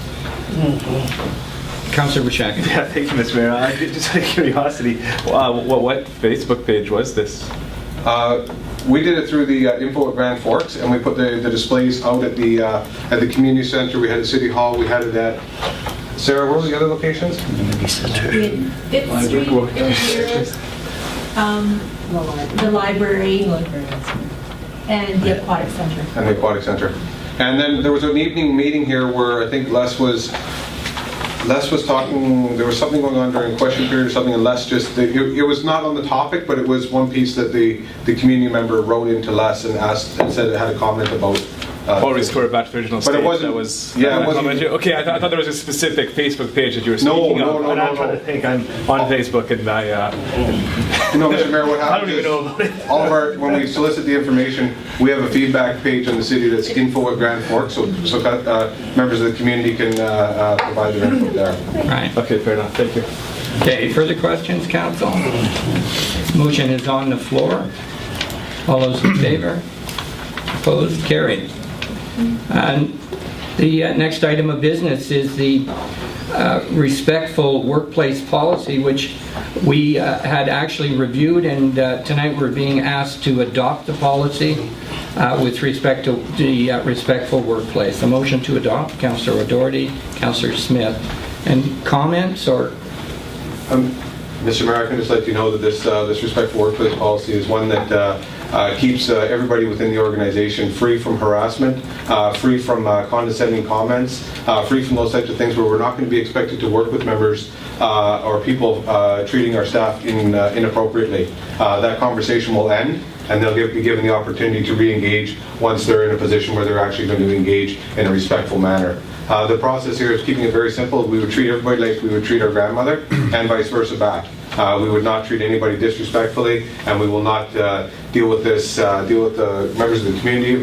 Councillor Bushagan. Yeah, thank you, Mr. Mayor. Just out of curiosity, what Facebook page was this? We did it through the info at Grand Forks, and we put the displays out at the community center. We had at City Hall. We had it at Sarah. Where were the other locations? Fifth Street in here, the library, and the aquatic center. And then there was an evening meeting here where I think Les was talking. There was something going on during question period or something, and Les just it was not on the topic, but it was one piece that the community member wrote into Les and asked and said it had a comment about. Restore back to the original state. But it wasn't. That was, yeah, it wasn't. Okay, I thought there was a specific Facebook page that you were speaking of. No. I'm trying to think. I'm on Facebook, and I. No, Mr. Mayor, what happens? I don't even know about it. All of our, when we solicit the information, we have a feedback page on the city that's info at Grand Forks, so members of the community can provide their input there. Right. Okay, fair enough. Thank you. Okay, further questions, council? Motion is on the floor. All those in favor? Opposed? Carried. And the next item of business is the respectful workplace policy, which we had actually reviewed, and tonight we're being asked to adopt the policy with respect to the respectful workplace. A motion to adopt, Councillor O'Doherty, Councillor Smith. And comments or? Mr. Mayor, I can just let you know that this respectful workplace policy is one that keeps everybody within the organization free from harassment, free from condescending comments, free from those types of things where we're not going to be expected to work with members or people treating our staff inappropriately. That conversation will end, and they'll be given the opportunity to re-engage once they're in a position where they're actually going to engage in a respectful manner. The process here is keeping it very simple. We would treat everybody like we would treat our grandmother, and vice versa back. We would not treat anybody disrespectfully, and we will not deal with the members of the community,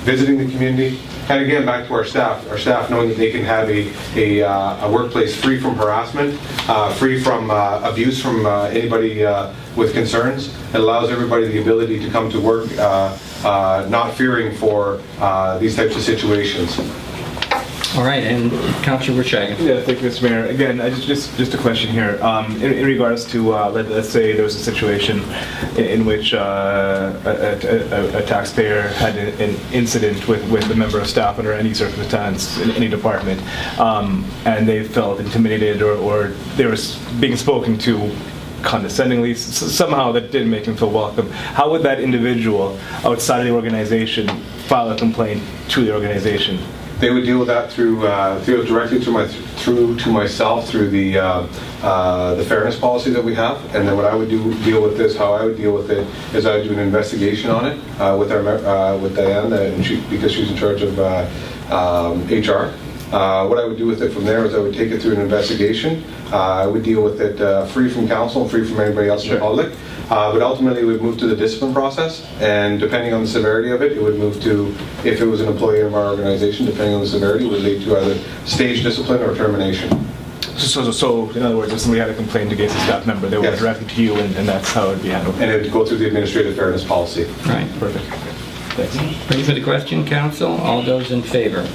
visiting the community. And again, back to our staff knowing that they can have a workplace free from harassment, free from abuse from anybody with concerns. It allows everybody the ability to come to work not fearing for these types of situations. All right, and Councillor Wyers. Yeah, thank you, Mr. Mayor. Again, just a question here. In regards to, let's say there was a situation in which a taxpayer had an incident with a member of staff under any circumstance in any department, and they felt intimidated or they were being spoken to condescendingly, somehow that didn't make them feel welcome. How would that individual outside of the organization file a complaint to the organization? They would deal with that through directly to myself through the fairness policy that we have, and then what I would deal with this. How I would deal with it is I would do an investigation on it with Diane, because she's in charge of HR. What I would do with it from there is I would take it through an investigation. I would deal with it free from council and free from anybody else in the public. But ultimately, it would move to the discipline process, and depending on the severity of it, it would move to, if it was an employee of our organization, depending on the severity, it would lead to either stage discipline or termination. So in other words, if somebody had a complaint against a staff member, they would go directly to you, and that's how it would be handled. And it would go through the administrative fairness policy. Right. Perfect. Thanks. Ready for the question, Council? All those in favor?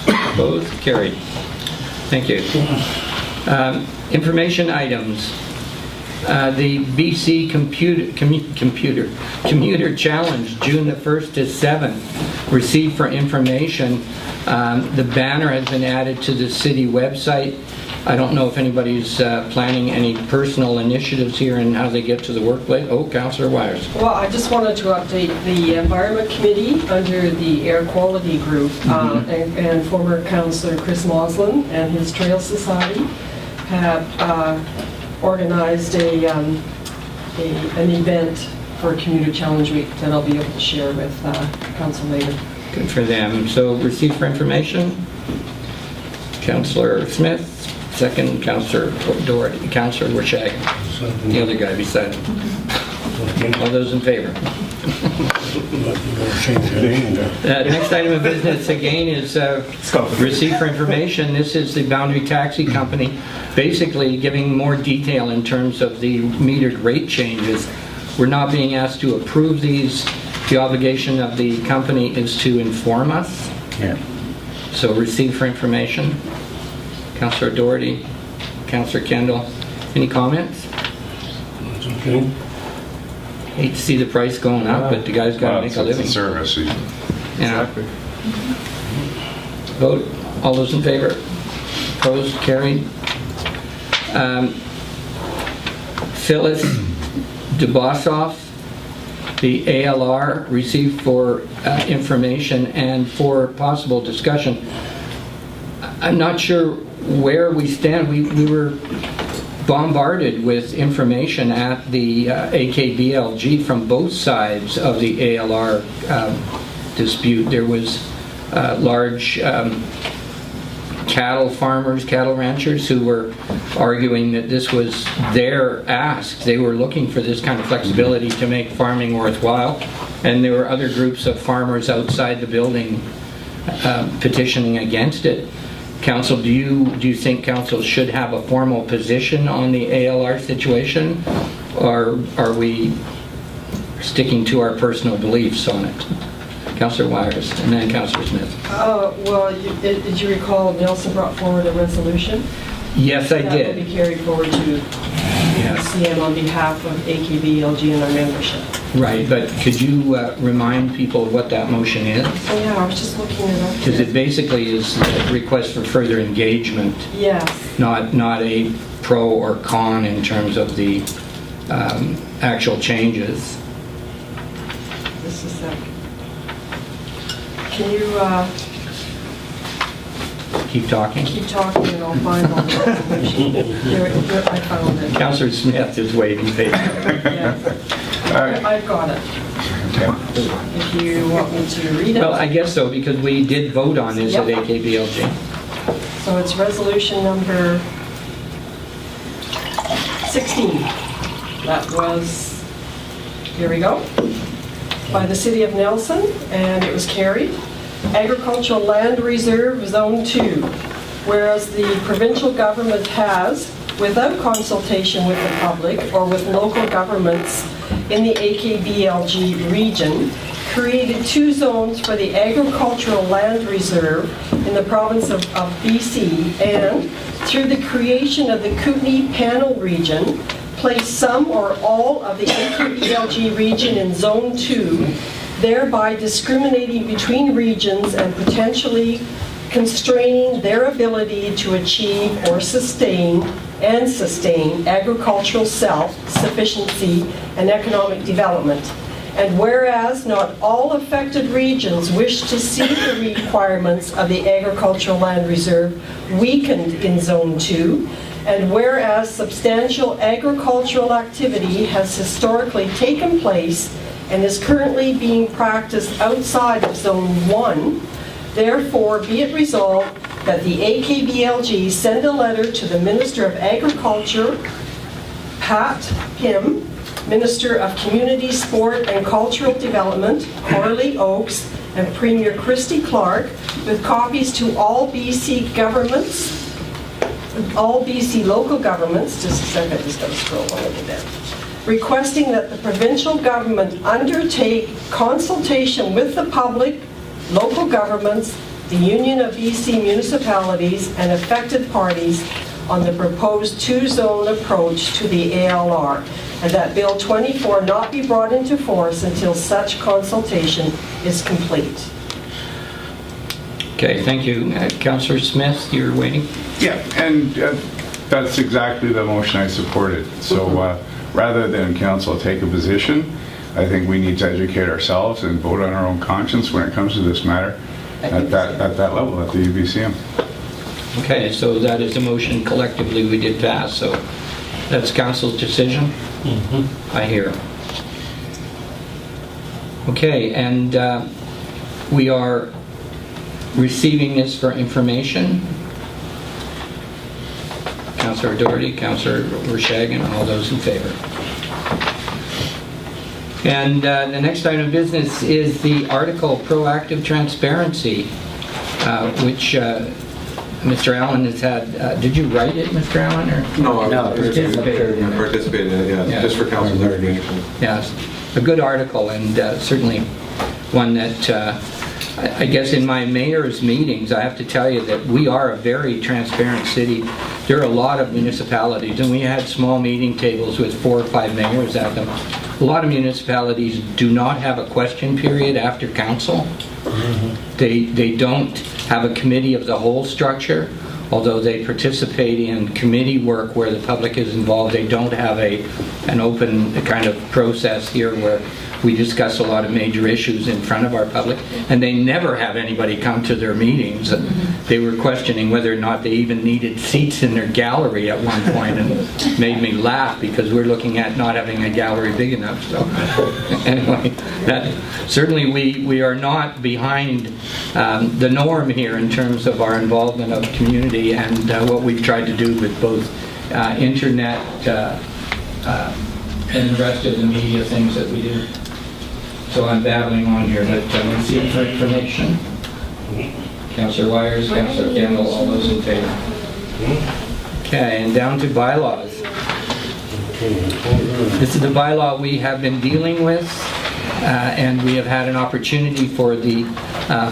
Opposed? Carried. Thank you. Information items. The BC Commuter Challenge, June the 1st to 7th. Received for information. The banner has been added to the city website. I don't know if anybody's planning any personal initiatives here and how they get to the workplace. Oh, Councillor Wyers. Well, I just wanted to update the Environment Committee under the Air Quality Group, and former Councillor Chris Moslin and his Trail Society have organized an event for Commuter Challenge Week that I'll be able to share with Council later. Good for them. So, receive for information. Councillor Smith, second. Councillor O'Doherty, Councillor Wyers, the other guy beside him. All those in favor? Next item of business again is receive for information. This is the Boundary Taxi Company, basically giving more detail in terms of the metered rate changes. We're not being asked to approve these. The obligation of the company is to inform us. Yeah. So receive for information. Councillor O'Doherty, Councillor Kendel, any comments? Okay. Hate to see the price going up, but the guy's got to make a living. It's a service. Yeah. Exactly. Vote. All those in favor? Opposed? Carried. Phyllis Dubosoff, the ALR, received for information and for possible discussion. I'm not sure where we stand. We were bombarded with information at the AKBLG from both sides of the ALR dispute. There was large cattle farmers, cattle ranchers who were arguing that this was their ask. They were looking for this kind of flexibility to make farming worthwhile. And there were other groups of farmers outside the building petitioning against it. Council, do you think Council should have a formal position on the ALR situation, or are we sticking to our personal beliefs on it? Councillor Wyers, and then Councillor Smith. Well, did you recall Nelson brought forward a resolution? Yes, I That did. will be carried forward to CM on behalf of AKBLG and our membership. Right, but could you remind people what that motion is? Oh yeah, I was just looking it up. Because it basically is a request for further engagement, Yes. not a pro or con in terms of the actual changes. Just a sec. Can you Keep talking. keep talking and I'll find all the resolution. Here, I found it. Councillor Smith is waving favor. Yeah. I've got it. If you want me to read it. Well, I guess so, because we did vote on this at Yep. AKBLG. So it's resolution number 16. That was, here we go, by the City of Nelson, and it was carried. Agricultural Land Reserve Zone 2, whereas the provincial government has, without consultation with the public or with local governments in the AKBLG region, created 2 zones for the agricultural land reserve in the province of BC, and through the creation of the Kootenay Panel region, placed some or all of the AKBLG region in Zone 2, thereby discriminating between regions and potentially constraining their ability to achieve or sustain agricultural self-sufficiency and economic development. And whereas not all affected regions wish to see the requirements of the agricultural land reserve weakened in Zone 2, and whereas substantial agricultural activity has historically taken place and is currently being practiced outside of Zone 1, therefore be it resolved that the AKBLG send a letter to the Minister of Agriculture, Pat Pym, Minister of Community, Sport and Cultural Development, Corley Oaks, and Premier Christy Clark, with copies to all BC governments, all BC local governments, just a second, I just got to scroll on over there, requesting that the provincial government undertake consultation with the public, local governments, the Union of BC Municipalities, and affected parties on the proposed 2-zone approach to the ALR, and that Bill 24 not be brought into force until such consultation is complete. Okay, thank you. Councillor Smith, you're waiting? Yeah, and that's exactly the motion I supported. So rather than council take a position, I think we need to educate ourselves and vote on our own conscience when it comes to this matter at that level, at the UBCM. Okay, so that is a motion collectively we did pass, so that's council's decision? I hear. Okay, and we are receiving this for information. Councillor O'Doherty, Councillor Wyers, all those in favor. And the next item of business is the article Proactive Transparency, which Mr. Allen has had. Did you write it, Mr. Allen? Or? No, I participated in it. Participated in it, yeah, just for council's information. Yes, a good article, and certainly one that I guess in my mayor's meetings, I have to tell you that we are a very transparent city. There are a lot of municipalities, and we had small meeting tables with 4 or 5 mayors at them. A lot of municipalities do not have a question period after council. They don't have a committee of the whole structure, although they participate in committee work where the public is involved. They don't have an open kind of process here where we discuss a lot of major issues in front of our public, and they never have anybody come to their meetings. They were questioning whether or not they even needed seats in their gallery at one point, and it made me laugh because we're looking at not having a gallery big enough. So anyway, certainly we are not behind the norm here in terms of our involvement of community and what we've tried to do with both internet and the rest of the media things that we do. So I'm babbling on here, but let's see for information. Councillor Wyers, Councillor Kendel, all those in favor. Okay, and down to bylaws. This is the bylaw we have been dealing with, and we have had an opportunity for the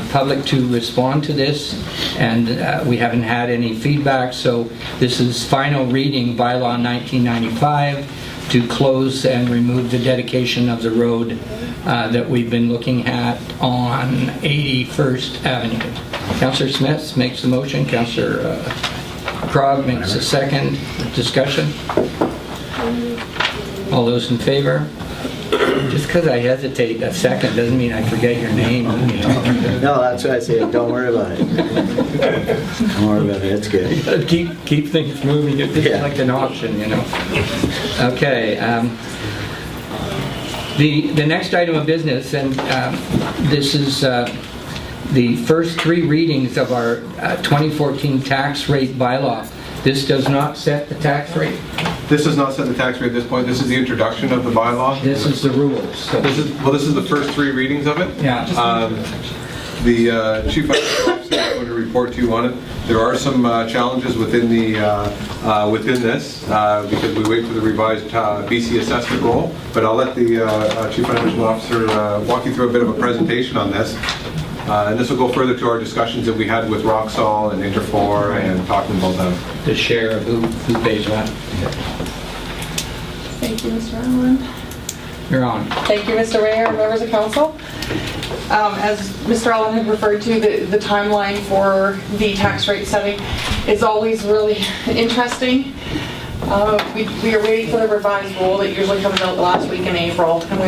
public to respond to this, and we haven't had any feedback, so this is final reading, bylaw 1995, to close and remove the dedication of the road that we've been looking at on 81st Avenue. Councillor Smith makes the motion. Councillor Krog makes the second. Discussion? All those in favor? Just because I hesitate a second doesn't mean I forget your name. You know? No, that's why I say don't worry about it. Don't worry about it, it's good. Keep things moving. It's like an auction, you know. Okay. The next item of business, and this is the first 3 readings of our 2014 tax rate bylaw. This does not set the tax rate. This does not set the tax rate at this point. This is the introduction of the bylaw. This is the rules. So This is the first 3 readings of it. Yeah. The Chief Financial Officer is going to report to you on it. There are some challenges within within this because we wait for the revised BC assessment roll. But I'll let the Chief Financial Officer walk you through a bit of a presentation on this. And this will go further to our discussions that we had with Roxall and Interfor and talking about the share of who pays what. Thank you, Mr. Allen. You're on. Thank you, Mr. Mayor and members of council. As Mr. Allen had referred to, the timeline for the tax rate setting is always really interesting. We are waiting for the revised rule that usually comes out the last week in April, and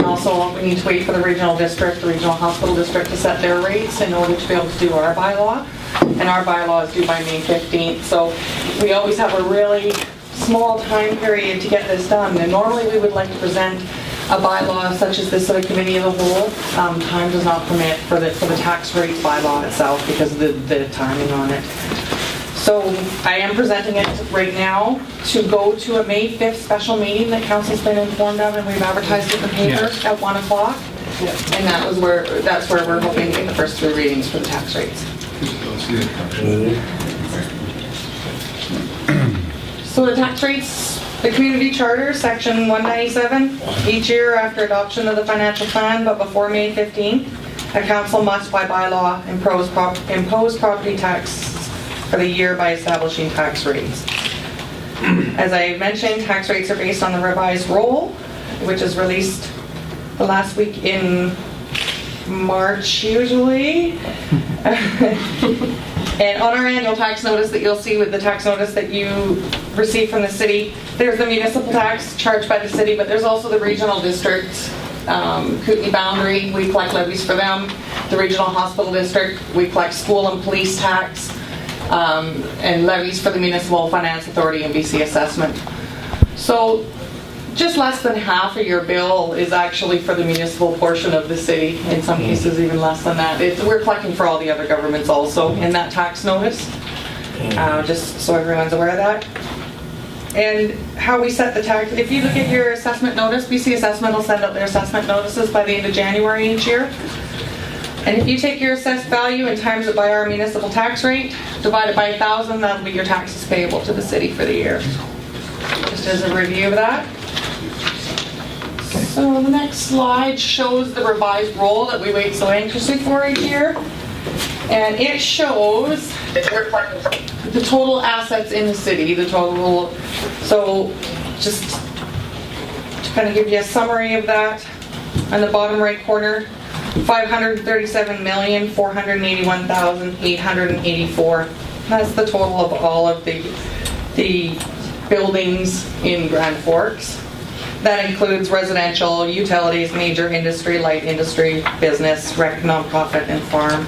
we need to wait for the regional district, the regional hospital district to set their rates in order to be able to do our bylaw. And our bylaw is due by May 15th, so we always have a really small time period to get this done. And normally we would like to present a bylaw such as this to the committee of the whole. Time does not permit for the tax rates bylaw itself because of the timing on it. So I am presenting it right now to go to a May 5th special meeting that council's been informed of, and we've advertised it in the paper at 1 o'clock. And that's where we're hoping to get the first 3 readings for the tax rates. So the tax rates, the community charter, section 197, each year after adoption of the financial plan, but before May 15th, a council must by bylaw impose property tax for the year by establishing tax rates. As I mentioned, tax rates are based on the revised roll, which is released the last week in March usually. And on our annual tax notice that you'll see with the tax notice that you receive from the city, there's the municipal tax charged by the city, but there's also the regional districts, Kootenai Boundary, we collect levies for them. The regional hospital district, we collect school and police tax, and levies for the Municipal Finance Authority and BC Assessment. So just less than half of your bill is actually for the municipal portion of the city, in some cases even less than that. We're collecting for all the other governments also in that tax notice, just so everyone's aware of that. And how we set the tax, if you look at your assessment notice, BC Assessment will send out their assessment notices by the end of January each year. And if you take your assessed value and times it by our municipal tax rate, divide it by 1,000, that'll be your taxes payable to the city for the year. Just as a review of that. So the next slide shows the revised roll that we wait so anxiously for each year. And it shows the total assets in the city, so just to kind of give you a summary of that, on the bottom right corner, 537,481,884. That's the total of all of the buildings in Grand Forks. That includes residential, utilities, major industry, light industry, business, rec, nonprofit, and farm.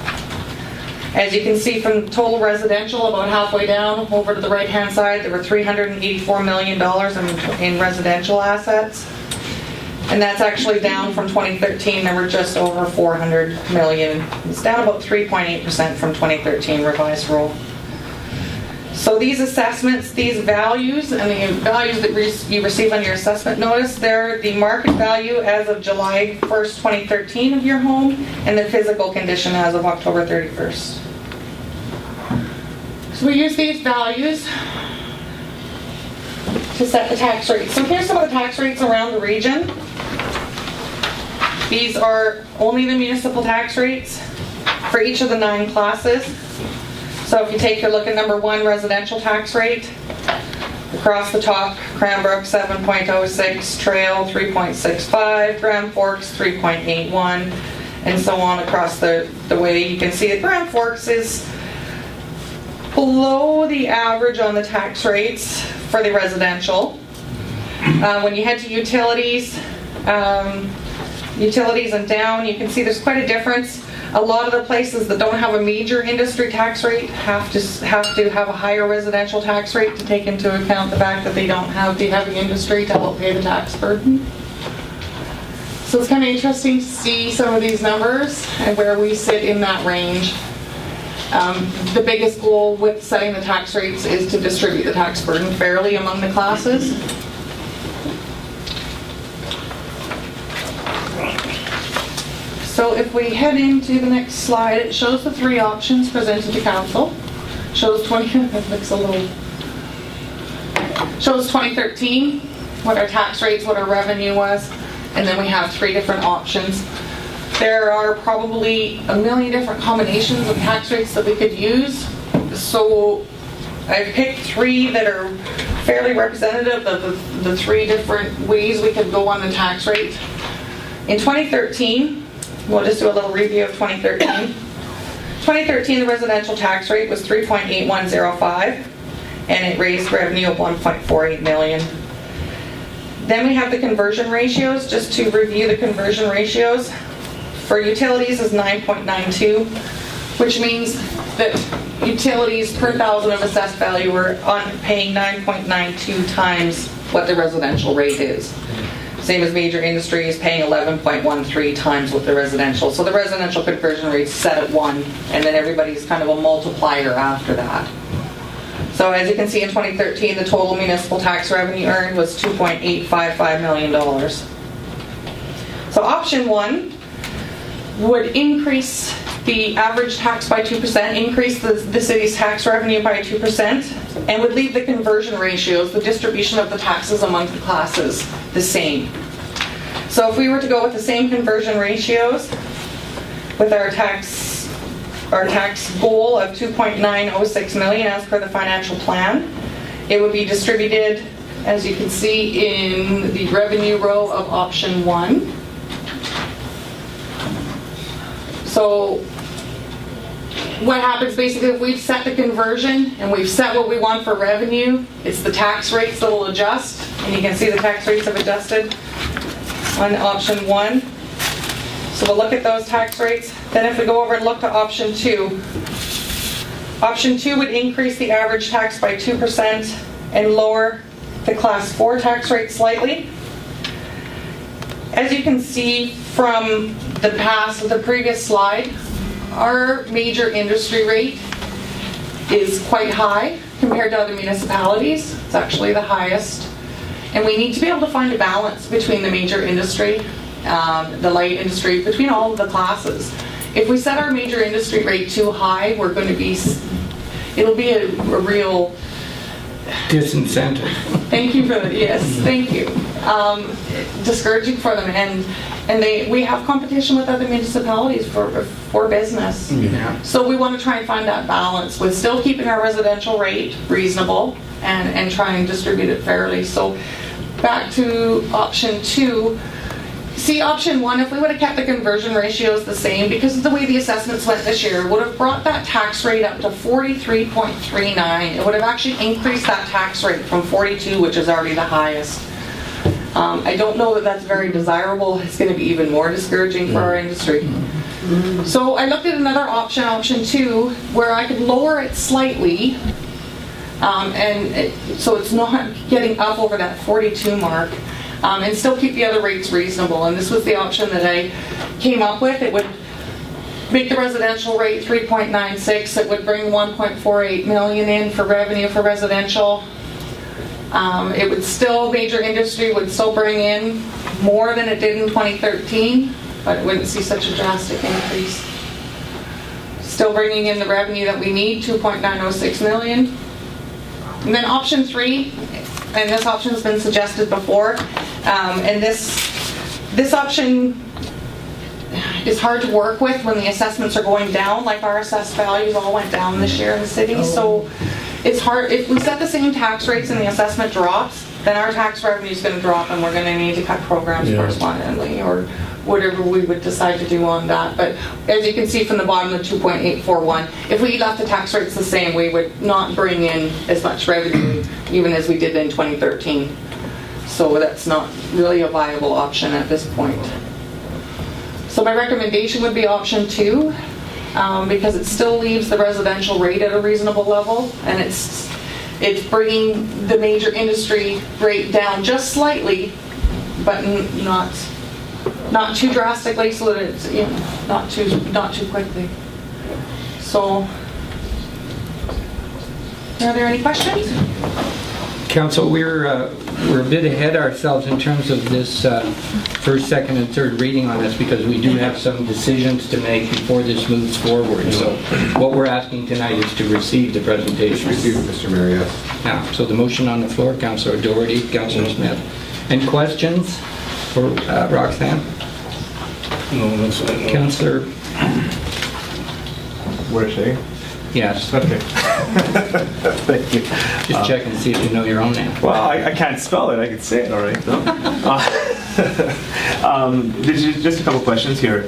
As you can see from total residential, about halfway down over to the right-hand side, there were $384 million in residential assets. And that's actually down from 2013. There were just over 400 million. It's down about 3.8% from 2013 revised roll. So these assessments, these values, and the values that you receive on your assessment notice, they're the market value as of July 1st, 2013 of your home, and the physical condition as of October 31st. So we use these values to set the tax rates. So here's some of the tax rates around the region. These are only the municipal tax rates for each of the 9 classes. So if you take your look at number 1, residential tax rate, across the top, Cranbrook 7.06, Trail 3.65, Grand Forks 3.81, and so on across the way. You can see that Grand Forks is below the average on the tax rates for the residential. When you head to utilities and down, you can see there's quite a difference. A lot of the places that don't have a major industry tax rate have to have a higher residential tax rate to take into account the fact that they don't have the heavy industry to help pay the tax burden. So it's kind of interesting to see some of these numbers and where we sit in that range. The biggest goal with setting the tax rates is to distribute the tax burden fairly among the classes. if we head into the next slide, it shows the three options presented to council. Shows 2013, what our tax rates, what our revenue was, and then we have three different options. There are probably a million different combinations of tax rates that we could use. So I've picked three that are fairly representative of the three different ways we could go on the tax rate. In 2013, we'll just do a little review of 2013. 2013, the residential tax rate was 3.8105, and it raised revenue of 1.48 million. Then we have the conversion ratios. Just to review the conversion ratios, for utilities is 9.92, which means that utilities per thousand of assessed value are paying 9.92 times what the residential rate is. Same as major industry is paying 11.13 times what the residential. So the residential conversion rate is set at 1, and then everybody's kind of a multiplier after that. So as you can see in 2013, the total municipal tax revenue earned was $2.855 million. So option 1 would increase the average tax by 2%, increase the city's tax revenue by 2%, and would leave the conversion ratios, the distribution of the taxes among the classes, the same. So if we were to go with the same conversion ratios with our tax goal of 2.906 million as per the financial plan, it would be distributed, as you can see, in the revenue row of option 1. So what happens basically, if we've set the conversion and we've set what we want for revenue, it's the tax rates that will adjust, and you can see the tax rates have adjusted on option 1. So we'll look at those tax rates. Then if we go over and look to option 2, option 2 would increase the average tax by 2% and lower the class 4 tax rate slightly. As you can see from the previous slide, our major industry rate is quite high compared to other municipalities. It's actually the highest. And we need to be able to find a balance between the major industry, the light industry, between all of the classes. If we set our major industry rate too high, it'll be a real disincentive. Thank you for that. Yes, thank you. Discouraging for them, and we have competition with other municipalities for business. Yeah. So we want to try and find that balance with still keeping our residential rate reasonable and try and distribute it fairly. So back to option 2. See, option 1, if we would have kept the conversion ratios the same, because of the way the assessments went this year, would have brought that tax rate up to 43.39. It would have actually increased that tax rate from 42, which is already the highest. I don't know that that's very desirable. It's going to be even more discouraging for our industry. So I looked at another option, option 2, where I could lower it slightly, so it's not getting up over that 42 mark. And still keep the other rates reasonable. And this was the option that I came up with. It would make the residential rate 3.96. It would bring 1.48 million in for revenue for residential. It would still, major industry would still bring in more than it did in 2013, but it wouldn't see such a drastic increase. Still bringing in the revenue that we need, 2.906 million. And then option 3, and this option has been suggested before, and this option is hard to work with when the assessments are going down, like our assessed values all went down this year in the city. So it's hard. If we set the same tax rates and the assessment drops, then our tax revenue is going to drop, and we're going to need to cut programs correspondingly, or whatever we would decide to do on that. But as you can see from the bottom of 2.841, if we left the tax rates the same, we would not bring in as much revenue even as we did in 2013. So that's not really a viable option at this point. So my recommendation would be option 2, because it still leaves the residential rate at a reasonable level, and it's bringing the major industry rate down just slightly, but not too drastically, so that it's not too quickly. So, are there any questions? Council, we're a bit ahead ourselves in terms of this first, second, and third reading on this because we do have some decisions to make before this moves forward. So what we're asking tonight is to receive the presentation. Receive it, Mr. Mayor, yes. Yeah, so the motion on the floor, Councillor O'Doherty, Councillor Smith. Any questions for Roxanne? No, that's fine. Councillor? Where's she? Yes. Okay. Thank you. Just check and see if you know your own name. Well, I can't spell it. I can say it all right, though. Just a couple questions here.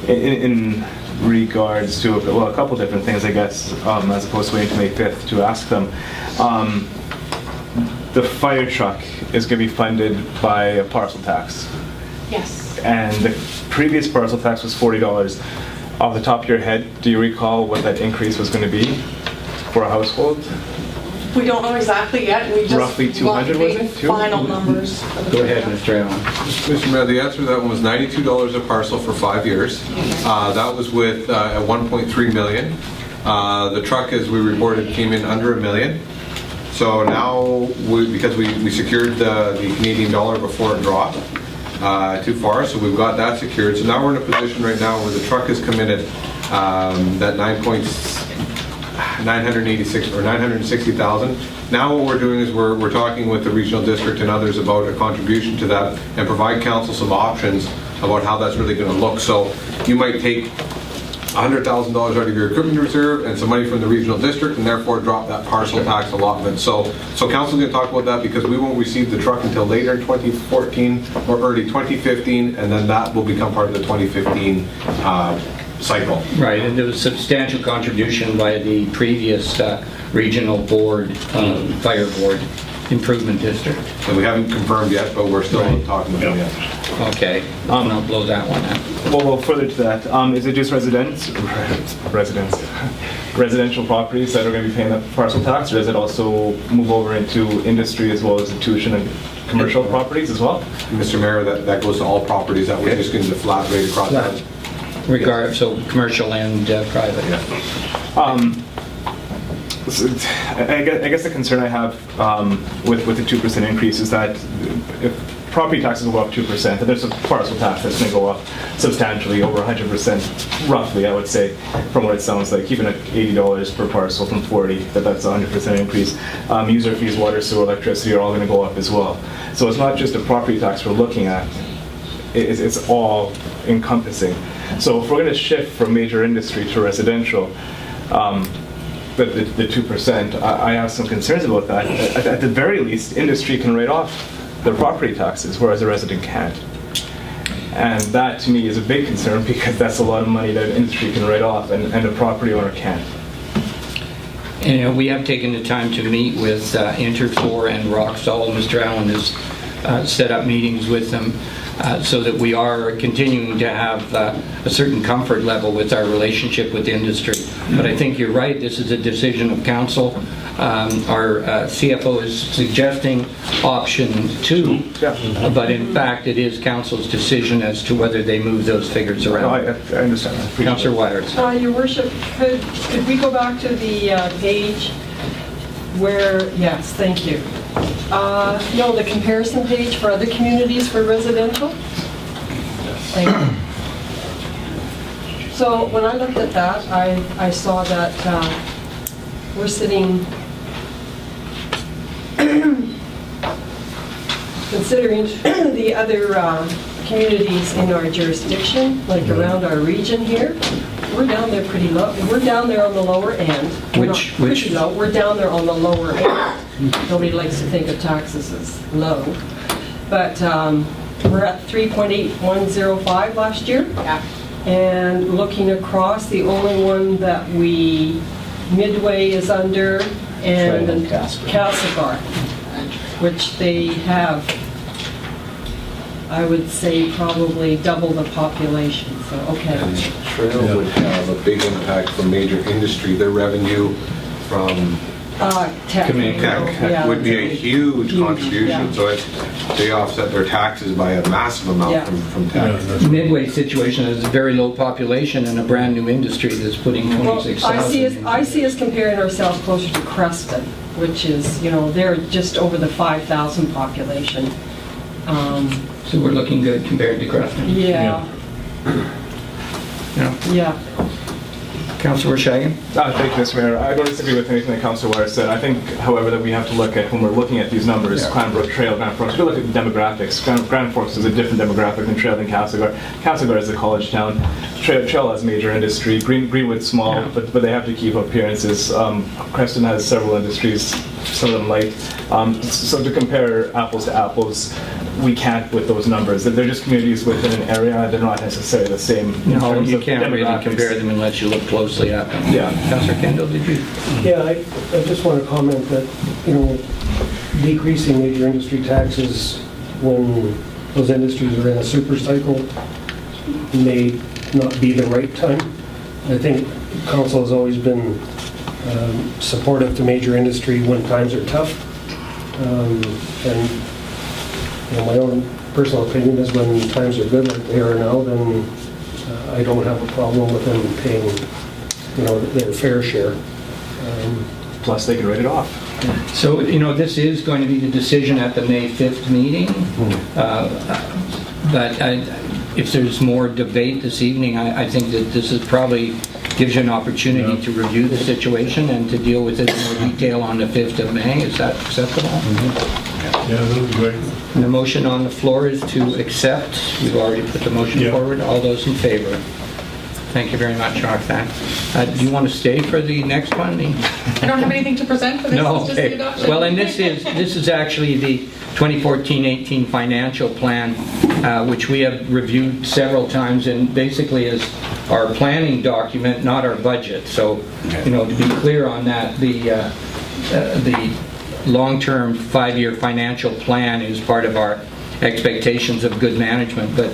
In regards to, well, a couple different things, I guess, as opposed to waiting till May 5th to ask them. The fire truck is going to be funded by a parcel tax. Yes. And the previous parcel tax was $40. Off the top of your head, do you recall what that increase was going to be for a household? We don't know exactly yet. We just Roughly 200, was it? Final numbers. Go ahead, Mr. Allen. Mr. Mayor, the answer to that one was $92 a parcel for 5 years. That was with a 1.3 million. The truck, as we reported, came in under $1 million. So now, because we secured the Canadian dollar before it dropped too far, so we've got that secured. So now we're in a position right now where the truck has come in at that 986 or 960,000. Now what we're doing is we're talking with the regional district and others about a contribution to that and provide council some options about how that's really going to look. So you might take $100,000 out of your equipment reserve and some money from the regional district and therefore drop that parcel tax allotment. So council's going to talk about that because we won't receive the truck until later in 2014 or early 2015, and then that will become part of the 2015 cycle. Right, and there was substantial contribution by the previous regional board, fire board improvement district. So we haven't confirmed yet, but we're still talking about it yet. Okay, I'll blow that one out. Well, further to that, is it just residential properties that are going to be paying that parcel tax, or does it also move over into industry as well as institution and commercial properties as well? Mr. Mayor, that goes to all properties. That was just going to the flat rate across that. So commercial and private. Yeah. So I guess the concern I have with the 2% increase is that if property taxes will go up 2%, and there's a parcel tax that's going to go up substantially, over 100%, roughly, I would say, from what it sounds like, even at $80 per parcel from 40, that's a 100% increase. User fees, water, sewer, electricity are all going to go up as well. So it's not just a property tax we're looking at, it's all encompassing. So if we're going to shift from major industry to residential, the 2%, I have some concerns about that. At the very least, industry can write off their property taxes, whereas a resident can't. And that, to me, is a big concern because that's a lot of money that industry can write off and a property owner can't. And we have taken the time to meet with Interfor and Roxall. Mr. Allen has set up meetings with them so that we are continuing to have a certain comfort level with our relationship with industry. But I think you're right, this is a decision of council. Our CFO is suggesting option 2, but in fact it is council's decision as to whether they move those figures around. I understand that. Councillor Wyers. Your worship, could we go back to the page where, yes, thank you. No, the comparison page for other communities for residential. Thank you. So when I looked at that, I saw that we're sitting, considering the other communities in our jurisdiction, like around our region here, we're down there pretty low. We're down there on the lower end. Pretty low. We're down there on the lower end. Nobody likes to think of taxes as low, but we're at 3.8105 last year. Yeah. And looking across, the only one that Midway is under, and Castlegar, which they have, I would say, probably double the population. So okay. And Trail would have a big impact from major industry. Their revenue from tech would be a huge contribution. Yeah. So they offset their taxes by a massive amount from tech. Midway situation has a very low population and a brand new industry that's putting 26,000. I see us comparing ourselves closer to Creston, which is, they're just over the 5,000 population. So we're looking good compared to Crofton. Yeah. Yeah. Councillor Shagan? Thank you, Mr. Mayor. I don't disagree with anything that Councillor Wyers said. I think, however, that we have to look at, when we're looking at these numbers, Cranbrook, Trail, Grand Forks, we look at the demographics. Grand Forks is a different demographic than Trail and Castlegar. Castlegar is a college town. Trail has major industry. Greenwood's small, but they have to keep appearances. Creston has several industries, some of them light. So to compare apples to apples, we can't with those numbers. They're just communities within an area. They're not necessarily the same. No, you can't really compare them unless you look closely at them. Yeah. Councillor Kendel, did you? Yeah, I just want to comment that, decreasing major industry taxes when those industries are in a super cycle may not be the right time. I think council has always been supportive to major industry when times are tough. And my own personal opinion is when times are good like they are now, then I don't have a problem with them paying, their fair share. Plus, they can write it off. So, this is going to be the decision at the May 5th meeting. But if there's more debate this evening, I think that this is probably gives you an opportunity to review the situation and to deal with it in more detail on the 5th of May. Is that acceptable? Yeah, that would be great. And the motion on the floor is to accept. We've already put the motion forward. All those in favor? Thank you very much, Roxanne. Do you want to stay for the next one? I don't have anything to present for this. No, It's just the adoption. Well, and this is actually the 2014-18 financial plan, which we have reviewed several times, and basically is our planning document, not our budget. So, to be clear on that, the long-term 5-year financial plan is part of our expectations of good management, but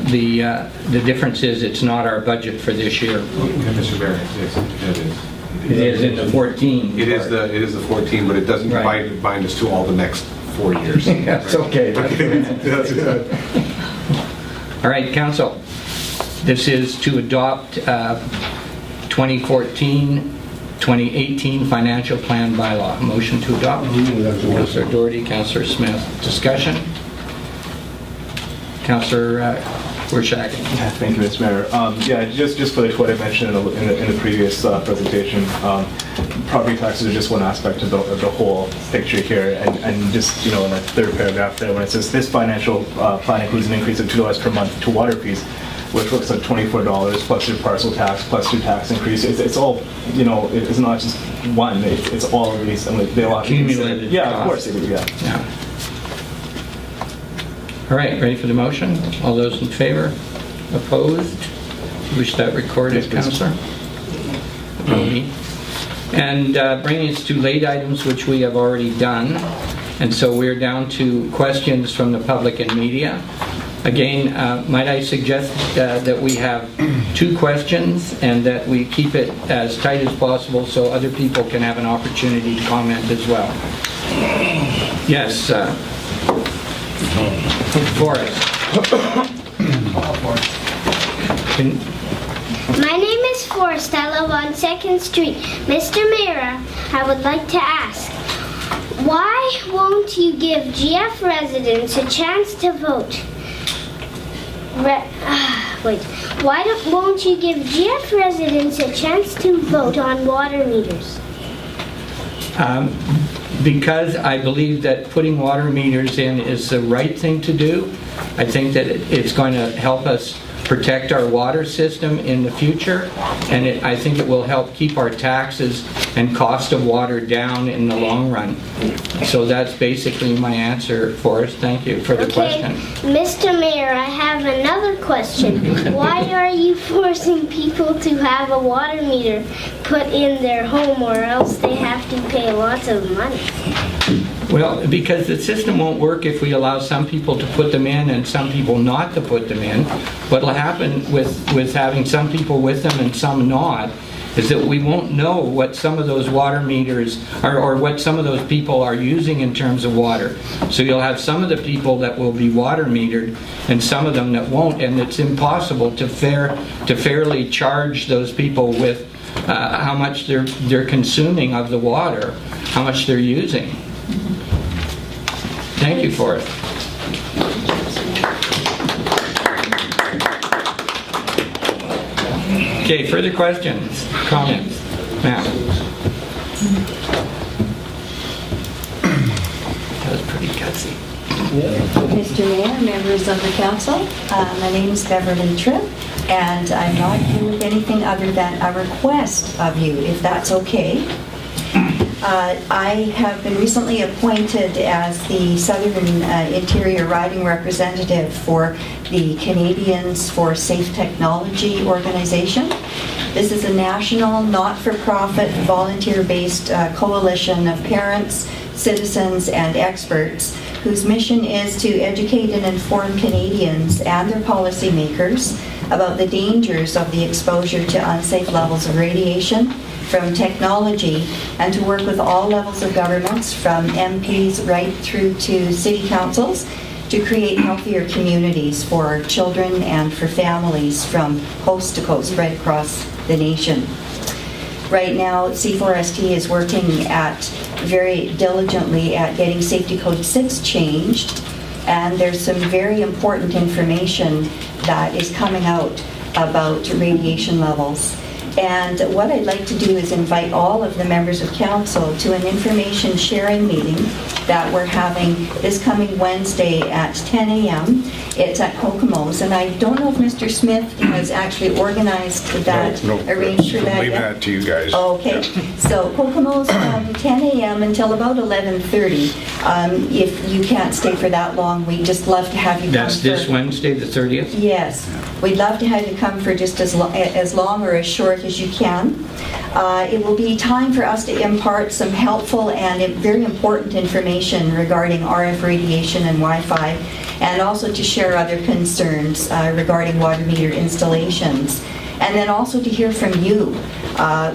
the difference is it's not our budget for this year. Mr. Mayor, yes, it is. It is in the 14. It is the 14, but it doesn't bind us to all the next 4 years. That's okay. That's good. All right, Council. This is to adopt 2014-2018 financial plan bylaw. Motion to adopt. Councillor O'Doherty, Councillor Smith. Discussion. Councillor Wyers. Thank you, Mr. Mayor. Just for what I mentioned in the previous presentation, property taxes are just one aspect of the whole picture here, and just in the third paragraph there, when it says this financial plan includes an increase of $2 per month to water fees, which looks like $24 plus your parcel tax plus your tax increase. It's all, it's not just one. It's all of these. They all have to be considered. Yeah, of course. Yeah. All right, ready for the motion? All those in favor? Opposed? Wish that recorded, Councillor? And bringing us to late items, which we have already done. And so we're down to questions from the public and media. Again, might I suggest that we have 2 questions and that we keep it as tight as possible so other people can have an opportunity to comment as well. Yes, Forrest. My name is Forrest. I live on 2nd Street. Mr. Mayor, I would like to ask, why won't you give GF residents a chance to vote? Why won't you give GF residents a chance to vote on water meters? Because I believe that putting water meters in is the right thing to do. I think that it's going to help us protect our water system in the future, and I think it will help keep our taxes and cost of water down in the long run. So that's basically my answer, Forrest. Thank you for the question. Mr. Mayor, I have another question. Why are you forcing people to have a water meter put in their home, or else they have to pay lots of money? Well, because the system won't work if we allow some people to put them in and some people not to put them in. What will happen with having some people with them and some not is that we won't know what some of those water meters are, or what some of those people are using in terms of water. So you'll have some of the people that will be water metered and some of them that won't, and it's impossible to fairly charge those people with how much they're consuming of the water, how much they're using. Thank you, Forrest. Okay, further questions, comments? Ma'am? That was pretty gutsy. Mr. Mayor, members of the council, my name is Beverly Tripp, and I'm not here with anything other than a request of you, if that's okay. I have been recently appointed as the Southern Interior Riding Representative for the Canadians for Safe Technology organization. This is a national, not-for-profit, volunteer-based coalition of parents, citizens, and experts whose mission is to educate and inform Canadians and their policymakers about the dangers of the exposure to unsafe levels of radiation from technology, and to work with all levels of governments, from MPs right through to city councils, to create healthier communities for children and for families from coast to coast right across the nation. Right now, C4ST is working very diligently at getting Safety Code 6 changed, and there's some very important information that is coming out about radiation levels. And what I'd like to do is invite all of the members of council to an information sharing meeting that we're having this coming Wednesday at 10 a.m. It's at Kokomo's, and I don't know if Mr. Smith has actually organized that, arranged for that leave yet. that to you guys. Okay, so Kokomo's from 10 a.m. until about 11:30. If you can't stay for that long, we'd just love to have you come. That's this Wednesday, the 30th? Yes, we'd love to have you come for just as long or as short as you can. It will be time for us to impart some helpful and very important information regarding RF radiation and Wi-Fi, and also to share other concerns regarding water meter installations. And then also to hear from you,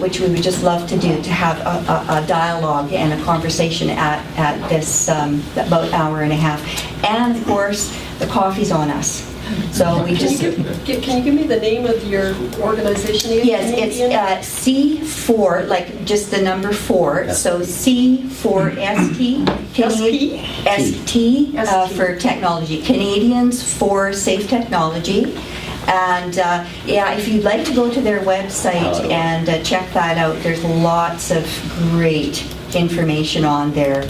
which we would just love to do, to have a dialogue and a conversation at this about hour and a half. And of course, the coffee's on us. So we just... Can you give me the name of your organization again? Yes, it's C4, like just the number 4. So C4ST, ST for technology, Canadians for Safe Technology. And yeah, if you'd like to go to their website and check that out, there's lots of great information on there.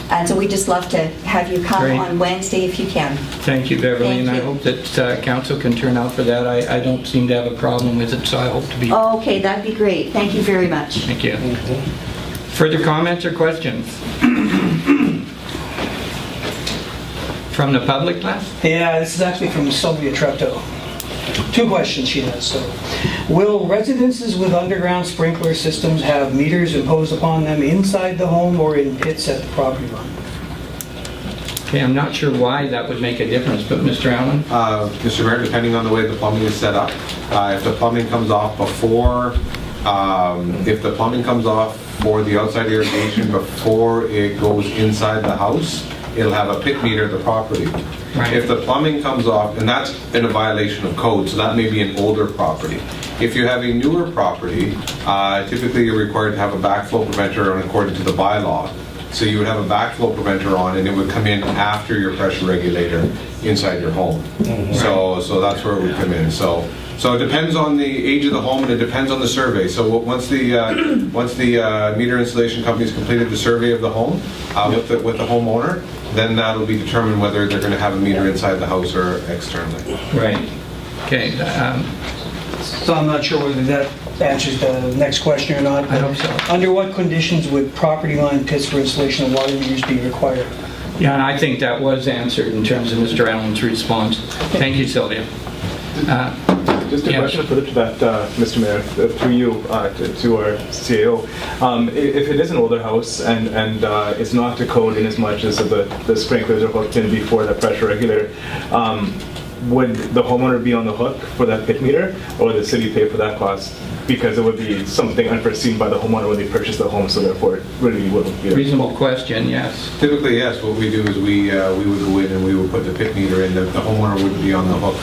And so we just love to have you come on Wednesday if you can. Thank you, Beverly, Thank and I you. hope that council can turn out for that. I don't seem to have a problem with it, so I hope to be... Okay, that'd be great. Thank you very much. Thank you. Further comments or questions? From the public, class? Yeah, this is actually from Sylvia Treptow. 2 questions she has. So, will residences with underground sprinkler systems have meters imposed upon them inside the home or in pits at the property line? Okay, I'm not sure why that would make a difference, but Mr. Allen? Mr. Mayor, depending on the way the plumbing is set up, if the plumbing comes off before, if the plumbing comes off for the outside irrigation before it goes inside the house, it'll have a pit meter at the property. Right. If the plumbing comes off, and that's in a violation of code, so that may be an older property. If you have a newer property, typically you're required to have a backflow preventer on according to the bylaw. So you would have a backflow preventer on, and it would come in after your pressure regulator inside your home. So that's where it would come in. So it depends on the age of the home, and it depends on the survey. So once the meter installation company's completed the survey of the home with the homeowner, then that'll be determined whether they're going to have a meter inside the house or externally. Right. Okay. So I'm not sure whether that answers the next question or not. I hope so. Under what conditions would property line pits for installation of water meters be required? Yeah, and I think that was answered in terms of Mr. Allen's response. Thank you, Sylvia. Just a question to put it to that, Mr. Mayor, through you to our CAO. If it is an older house and it's not to code in as much as the sprinklers are hooked in before the pressure regulator, would the homeowner be on the hook for that pit meter, or would the city pay for that cost? Because it would be something unforeseen by the homeowner when they purchase the home, so therefore it really wouldn't be. Reasonable question, yes. Typically, yes. What we do is we would go in and we would put the pit meter in. The homeowner would be on the hook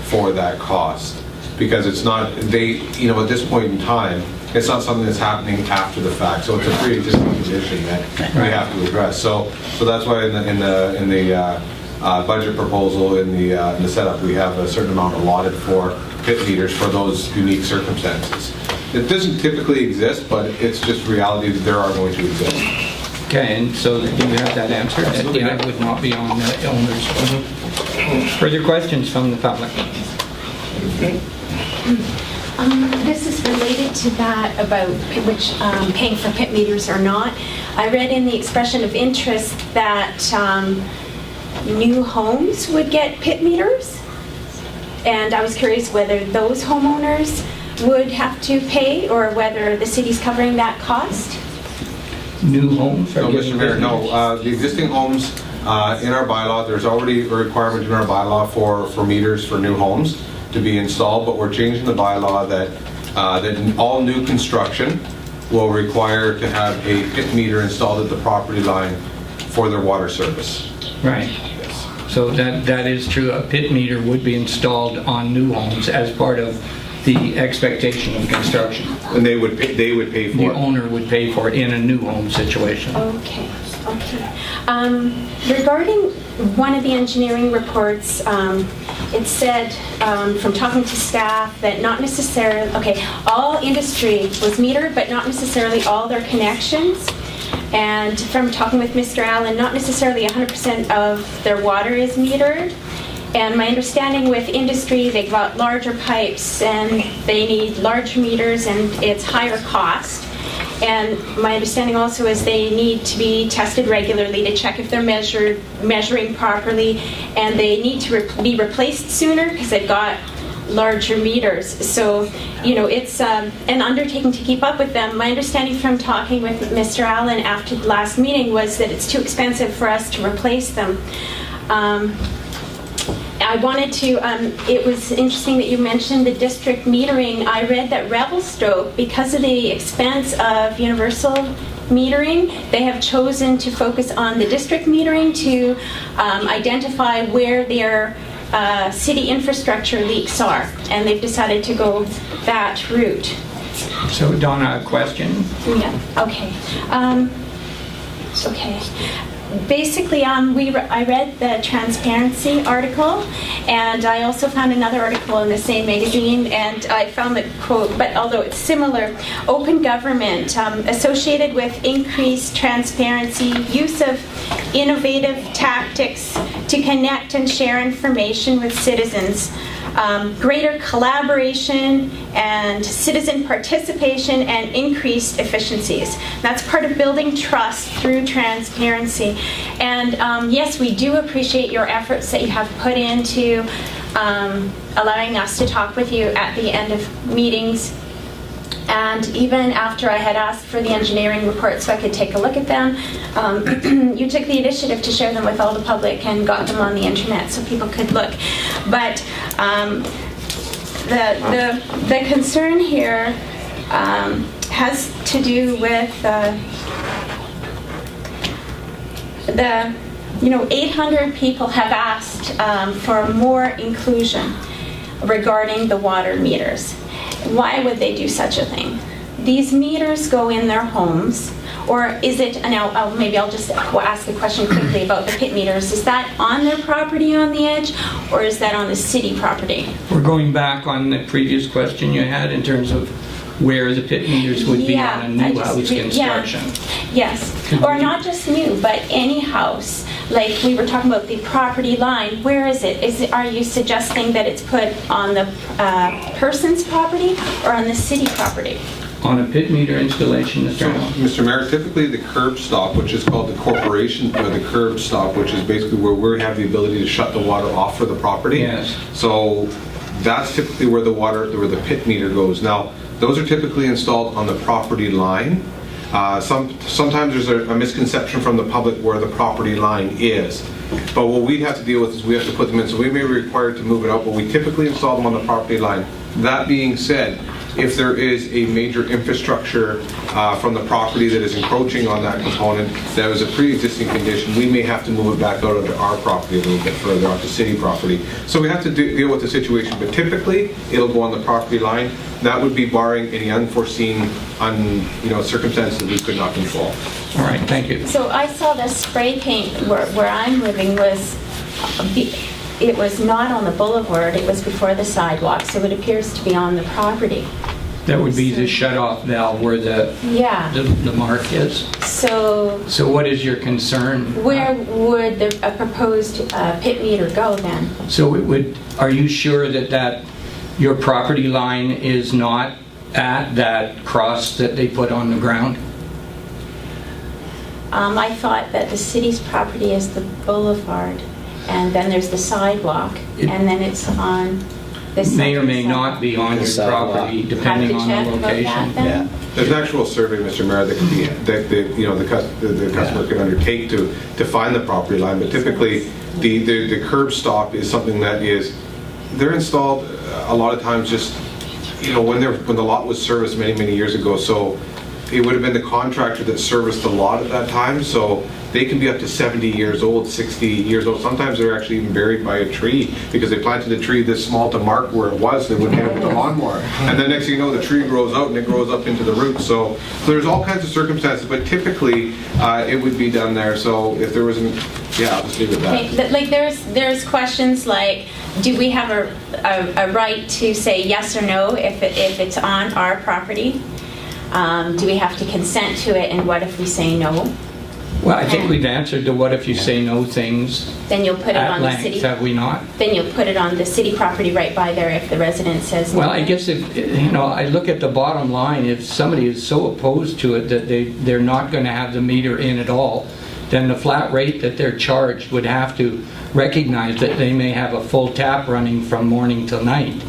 for that cost. Because it's not, at this point in time, It's not something that's happening after the fact. So it's a pre-existing condition that we have to address. So that's why in the budget proposal in the setup we have a certain amount allotted for pit meters for those unique circumstances. It doesn't typically exist, but it's just reality that there are going to exist. Okay, and so do you have that answer? It would not be on the owners. Further questions from the public? This is related to that about which paying for pit meters or not. I read in the expression of interest that new homes would get pit meters, and I was curious whether those homeowners would have to pay or whether the city's covering that cost. New homes? No, Mr. Mayor, no. The existing homes in our bylaw, there's already a requirement in our bylaw for meters for new homes to be installed, but we're changing the bylaw that all new construction will require to have a pit meter installed at the property line for their water service. Right. Yes. So that is true. A pit meter would be installed on new homes as part of the expectation of construction. And they would pay for it. The owner would pay for it in a new home situation. Okay. Regarding one of the engineering reports, it said from talking to staff that not necessarily, all industry was metered, but not necessarily all their connections. And from talking with Mr. Allen, not necessarily 100% of their water is metered. And my understanding with industry, they've got larger pipes and they need larger meters and it's higher cost. And my understanding also is they need to be tested regularly to check if they're measuring properly, and they need to be replaced sooner because they've got larger meters. So, it's an undertaking to keep up with them. My understanding from talking with Mr. Allen after the last meeting was that it's too expensive for us to replace them. I wanted to, it was interesting that you mentioned the district metering. I read that Revelstoke, because of the expense of universal metering, they have chosen to focus on the district metering to identify where their city infrastructure leaks are, and they've decided to go that route. So Donna, a question? Yeah, okay. Basically, I read the transparency article, and I also found another article in the same magazine, and I found the quote, but although it's similar, open government associated with increased transparency, use of innovative tactics to connect and share information with citizens, greater collaboration and citizen participation, and increased efficiencies. That's part of building trust through transparency. And yes, we do appreciate your efforts that you have put into allowing us to talk with you at the end of meetings. And even after I had asked for the engineering report so I could take a look at them, you took the initiative to share them with all the public and got them on the internet so people could look. But the concern here has to do with the 800 people have asked for more inclusion regarding the water meters. Why would they do such a thing? These meters go in their homes, or is it, now maybe I'll just ask a question quickly about the pit meters. Is that on their property on the edge, or is that on the city property? We're going back on the previous question you had in terms of where the pit meters would be on a new house construction. Yes, or not just new, but any house. Like we were talking about the property line, where is it? Are you suggesting that it's put on the person's property or on the city property? On a pit meter installation, Mr. Mayor, typically the curb stop, which is called the corporation, or the curb stop, which is basically where we have the ability to shut the water off for the property. Yes. So that's typically where the pit meter goes. Now, those are typically installed on the property line. Sometimes there's a misconception from the public where the property line is. But what we have to deal with is we have to put them in. So we may be required to move it out, but we typically install them on the property line. That being said, if there is a major infrastructure from the property that is encroaching on that component that was a pre-existing condition, we may have to move it back out onto our property a little bit further, onto city property. So we have to deal with the situation, but typically it'll go on the property line. That would be barring any unforeseen circumstances that we could not control. All right, thank you. So I saw the spray paint where I'm living it was not on the boulevard, it was before the sidewalk, so it appears to be on the property. That would be the shut-off valve where the mark is. So what is your concern? where would a proposed pit meter go then? So are you sure that your property line is not at that cross that they put on the ground? I thought that the city's property is the boulevard, and then there's the sidewalk, and then it's on the may or may not be on your property, depending on the location. Yeah. There's an actual survey, Mr. Mayor, that the customer can undertake to find the property line, but typically the curb stop is something that they're installed a lot of times just when the lot was serviced many years ago. So it would have been the contractor that serviced the lot at that time. So they can be up to 70 years old, 60 years old. Sometimes they're actually even buried by a tree because they planted a tree this small to mark where it was. They wouldn't have with the lawnmower. And then next thing you know, the tree grows out and it grows up into the roots. So there's all kinds of circumstances, but typically it would be done there. So if there wasn't, I'll just leave it at that. Okay, like there's questions like, do we have a right to say yes or no if it's on our property? Do we have to consent to it, and what if we say no? Well, I think we've answered the what if you say no things. Then you'll put it on length, the city. have we not? Then you'll put it on the city property right by there if the resident says no. Well, I guess if I look at the bottom line, if somebody is so opposed to it that they're not going to have the meter in at all, then the flat rate that they're charged would have to recognize that they may have a full tap running from morning till night.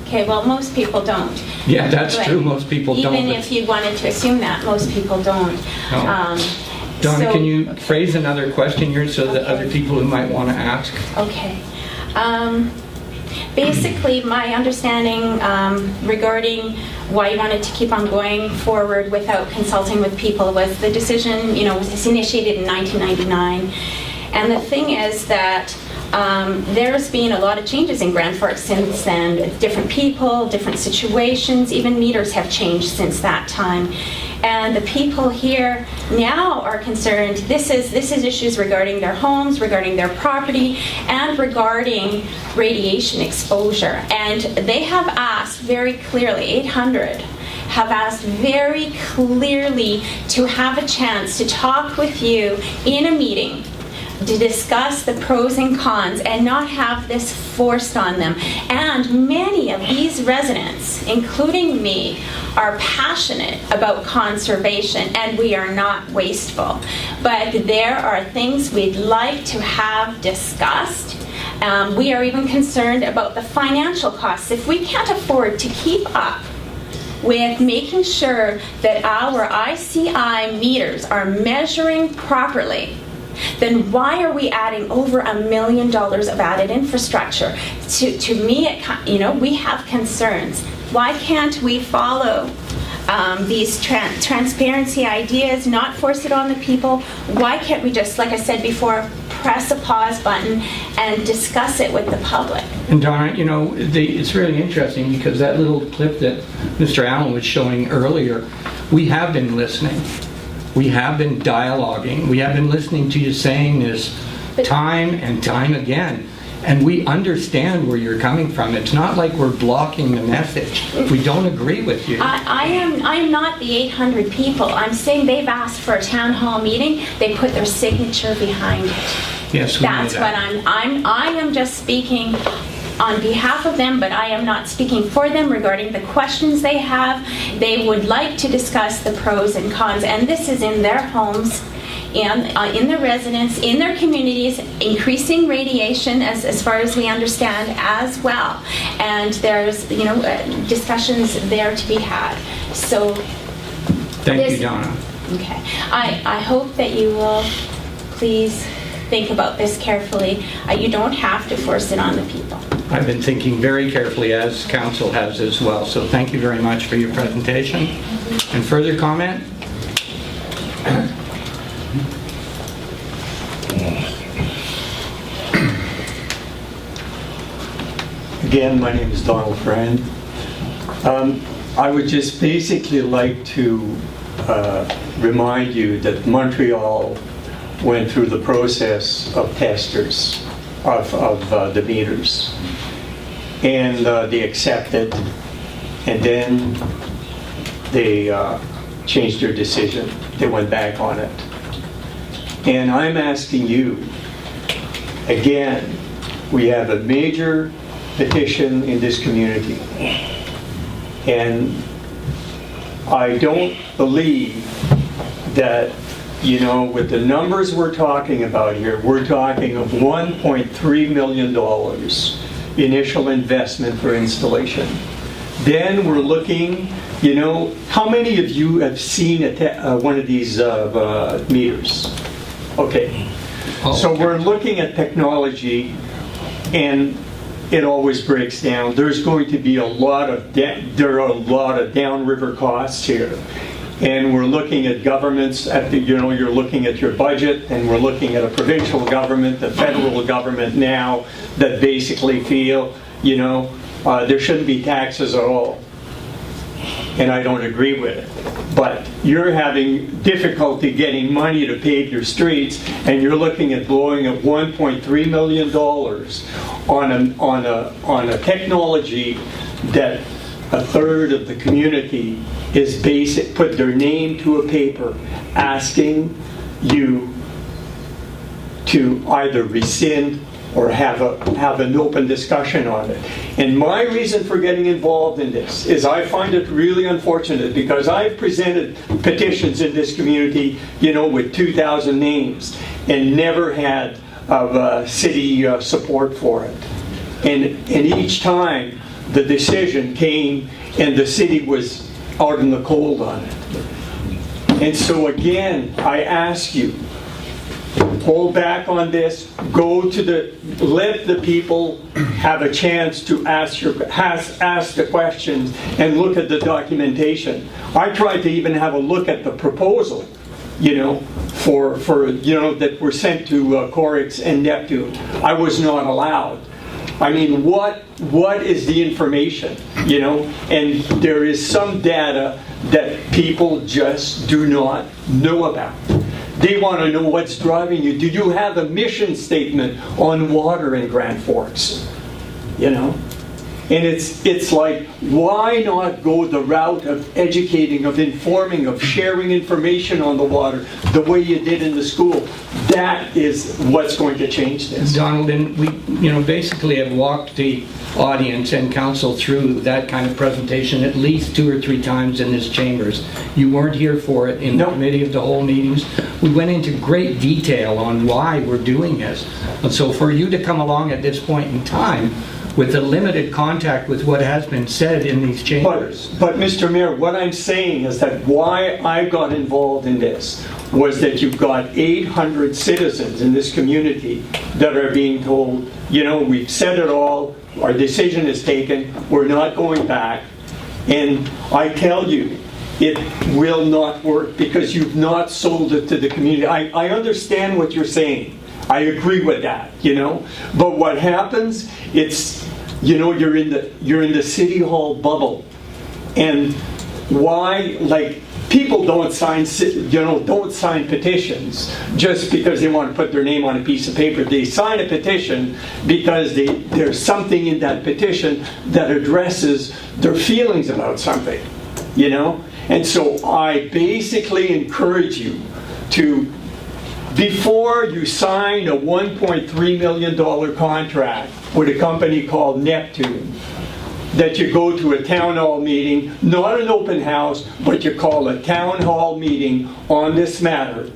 Okay, well, most people don't. Yeah, that's true. Most people don't. Even if you wanted to assume that, most people don't. No. Donna, can you phrase another question here so that other people who might want to ask? Okay. Basically, my understanding regarding why you wanted to keep on going forward without consulting with people was the decision, was initiated in 1999. And the thing is that there's been a lot of changes in Grand Forks since then. Different people, different situations, even meters have changed since that time. And the people here now are concerned, this is issues regarding their homes, regarding their property, and regarding radiation exposure. And they have asked very clearly, 800 have asked very clearly to have a chance to talk with you in a meeting to discuss the pros and cons and not have this forced on them. And many of these residents, including me, are passionate about conservation, and we are not wasteful. But there are things we'd like to have discussed. We are even concerned about the financial costs. If we can't afford to keep up with making sure that our ICI meters are measuring properly, then why are we adding over $1 million of added infrastructure? To me, we have concerns. Why can't we follow these transparency ideas, not force it on the people? Why can't we just, like I said before, press a pause button and discuss it with the public? And Donna, it's really interesting because that little clip that Mr. Allen was showing earlier, we have been listening. We have been dialoguing. We have been listening to you saying this time and time again. And we understand where you're coming from. It's not like we're blocking the message. We don't agree with you. I am not the 800 people. I'm saying they've asked for a town hall meeting. They put their signature behind it. Yes, we know that. That's what I am just speaking on behalf of them, but I am not speaking for them regarding the questions they have. They would like to discuss the pros and cons, and this is in their homes, and in their residents, in their communities, increasing radiation as far as we understand as well. And there's discussions there to be had. So thank you, Donna. Okay. I hope that you will please think about this carefully. You don't have to force it on the people. I've been thinking very carefully, as council has as well. So thank you very much for your presentation. And further comment? Again, my name is Donal Farand. I would just basically like to remind you that Montreal went through the process of testers of the meters. And they accepted, and then they changed their decision. They went back on it. And I'm asking you, again, we have a major petition in this community. And I don't believe that, you know, with the numbers we're talking about here, we're talking of $1.3 million initial investment for installation. Then we're looking, you know, how many of you have seen one of these meters? Okay. So we're looking at technology, and it always breaks down. There's going to be a lot of downriver costs here. And we're looking at governments, you're looking at your budget, and we're looking at a provincial government, the federal government now, that basically feel, you know, there shouldn't be taxes at all. And I don't agree with it. But you're having difficulty getting money to pave your streets, and you're looking at blowing at $1.3 million on a technology that a third of the community is put their name to a paper asking you to either rescind or have an open discussion on it. And my reason for getting involved in this is I find it really unfortunate, because I've presented petitions in this community, you know, with 2,000 names, and never had city support for it. And each time the decision came and the city was out in the cold on it. And so again, I ask you, hold back on this, let the people have a chance to ask the questions and look at the documentation. I tried to even have a look at the proposal, you know, for you know, that were sent to Corix and Neptune. I was not allowed. I mean, what is the information, you know? And there is some data that people just do not know about. They want to know what's driving you. Do you have a mission statement on water in Grand Forks? You know? And it's like, why not go the route of educating, of informing, of sharing information on the water the way you did in the school? That is what's going to change this. Donald, and we, you know, basically have walked the audience and council through that kind of presentation at least 2 or 3 times in this chambers. You weren't here for it in the committee of the whole meetings. We went into great detail on why we're doing this. And so for you to come along at this point in time with a limited contact with what has been said in these chambers. But Mr. Mayor, what I'm saying is that why I got involved in this was that you've got 800 citizens in this community that are being told, you know, we've said it all, our decision is taken, we're not going back. And I tell you, it will not work because you've not sold it to the community. I understand what you're saying. I agree with that, you know. But what happens, it's, you know, you're in the city hall bubble. And why, like, people don't sign petitions just because they want to put their name on a piece of paper. They sign a petition because there's something in that petition that addresses their feelings about something, you know. And so I basically encourage you to, before you sign a $1.3 million contract with a company called Neptune, that you go to a town hall meeting, not an open house, but you call a town hall meeting on this matter.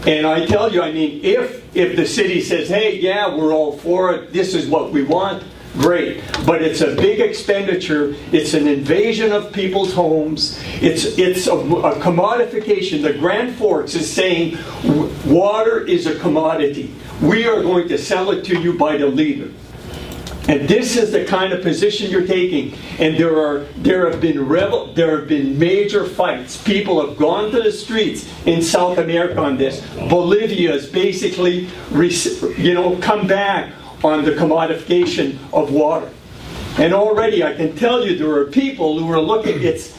And I tell you, I mean, if the city says, hey, yeah, we're all for it, this is what we want, great. But it's a big expenditure, it's an invasion of people's homes, it's a commodification. The Grand Forks is saying water is a commodity. We are going to sell it to you by the liter. And this is the kind of position you're taking. And there have been major fights. People have gone to the streets in South America on this. Bolivia has basically, come back on the commodification of water. And already I can tell you there are people who are looking. It's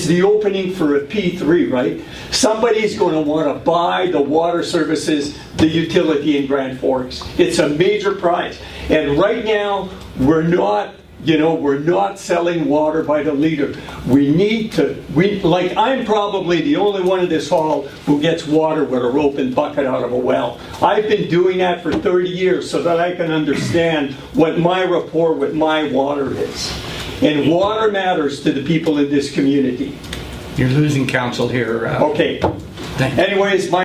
the opening for a P3, right? Somebody's going to want to buy the water services, the utility in Grand Forks. It's a major prize. And right now, we're not selling water by the liter. I'm probably the only one in this hall who gets water with a rope and bucket out of a well. I've been doing that for 30 years so that I can understand what my rapport with my water is. And water matters to the people in this community. You're losing counsel here. Okay. Anyways,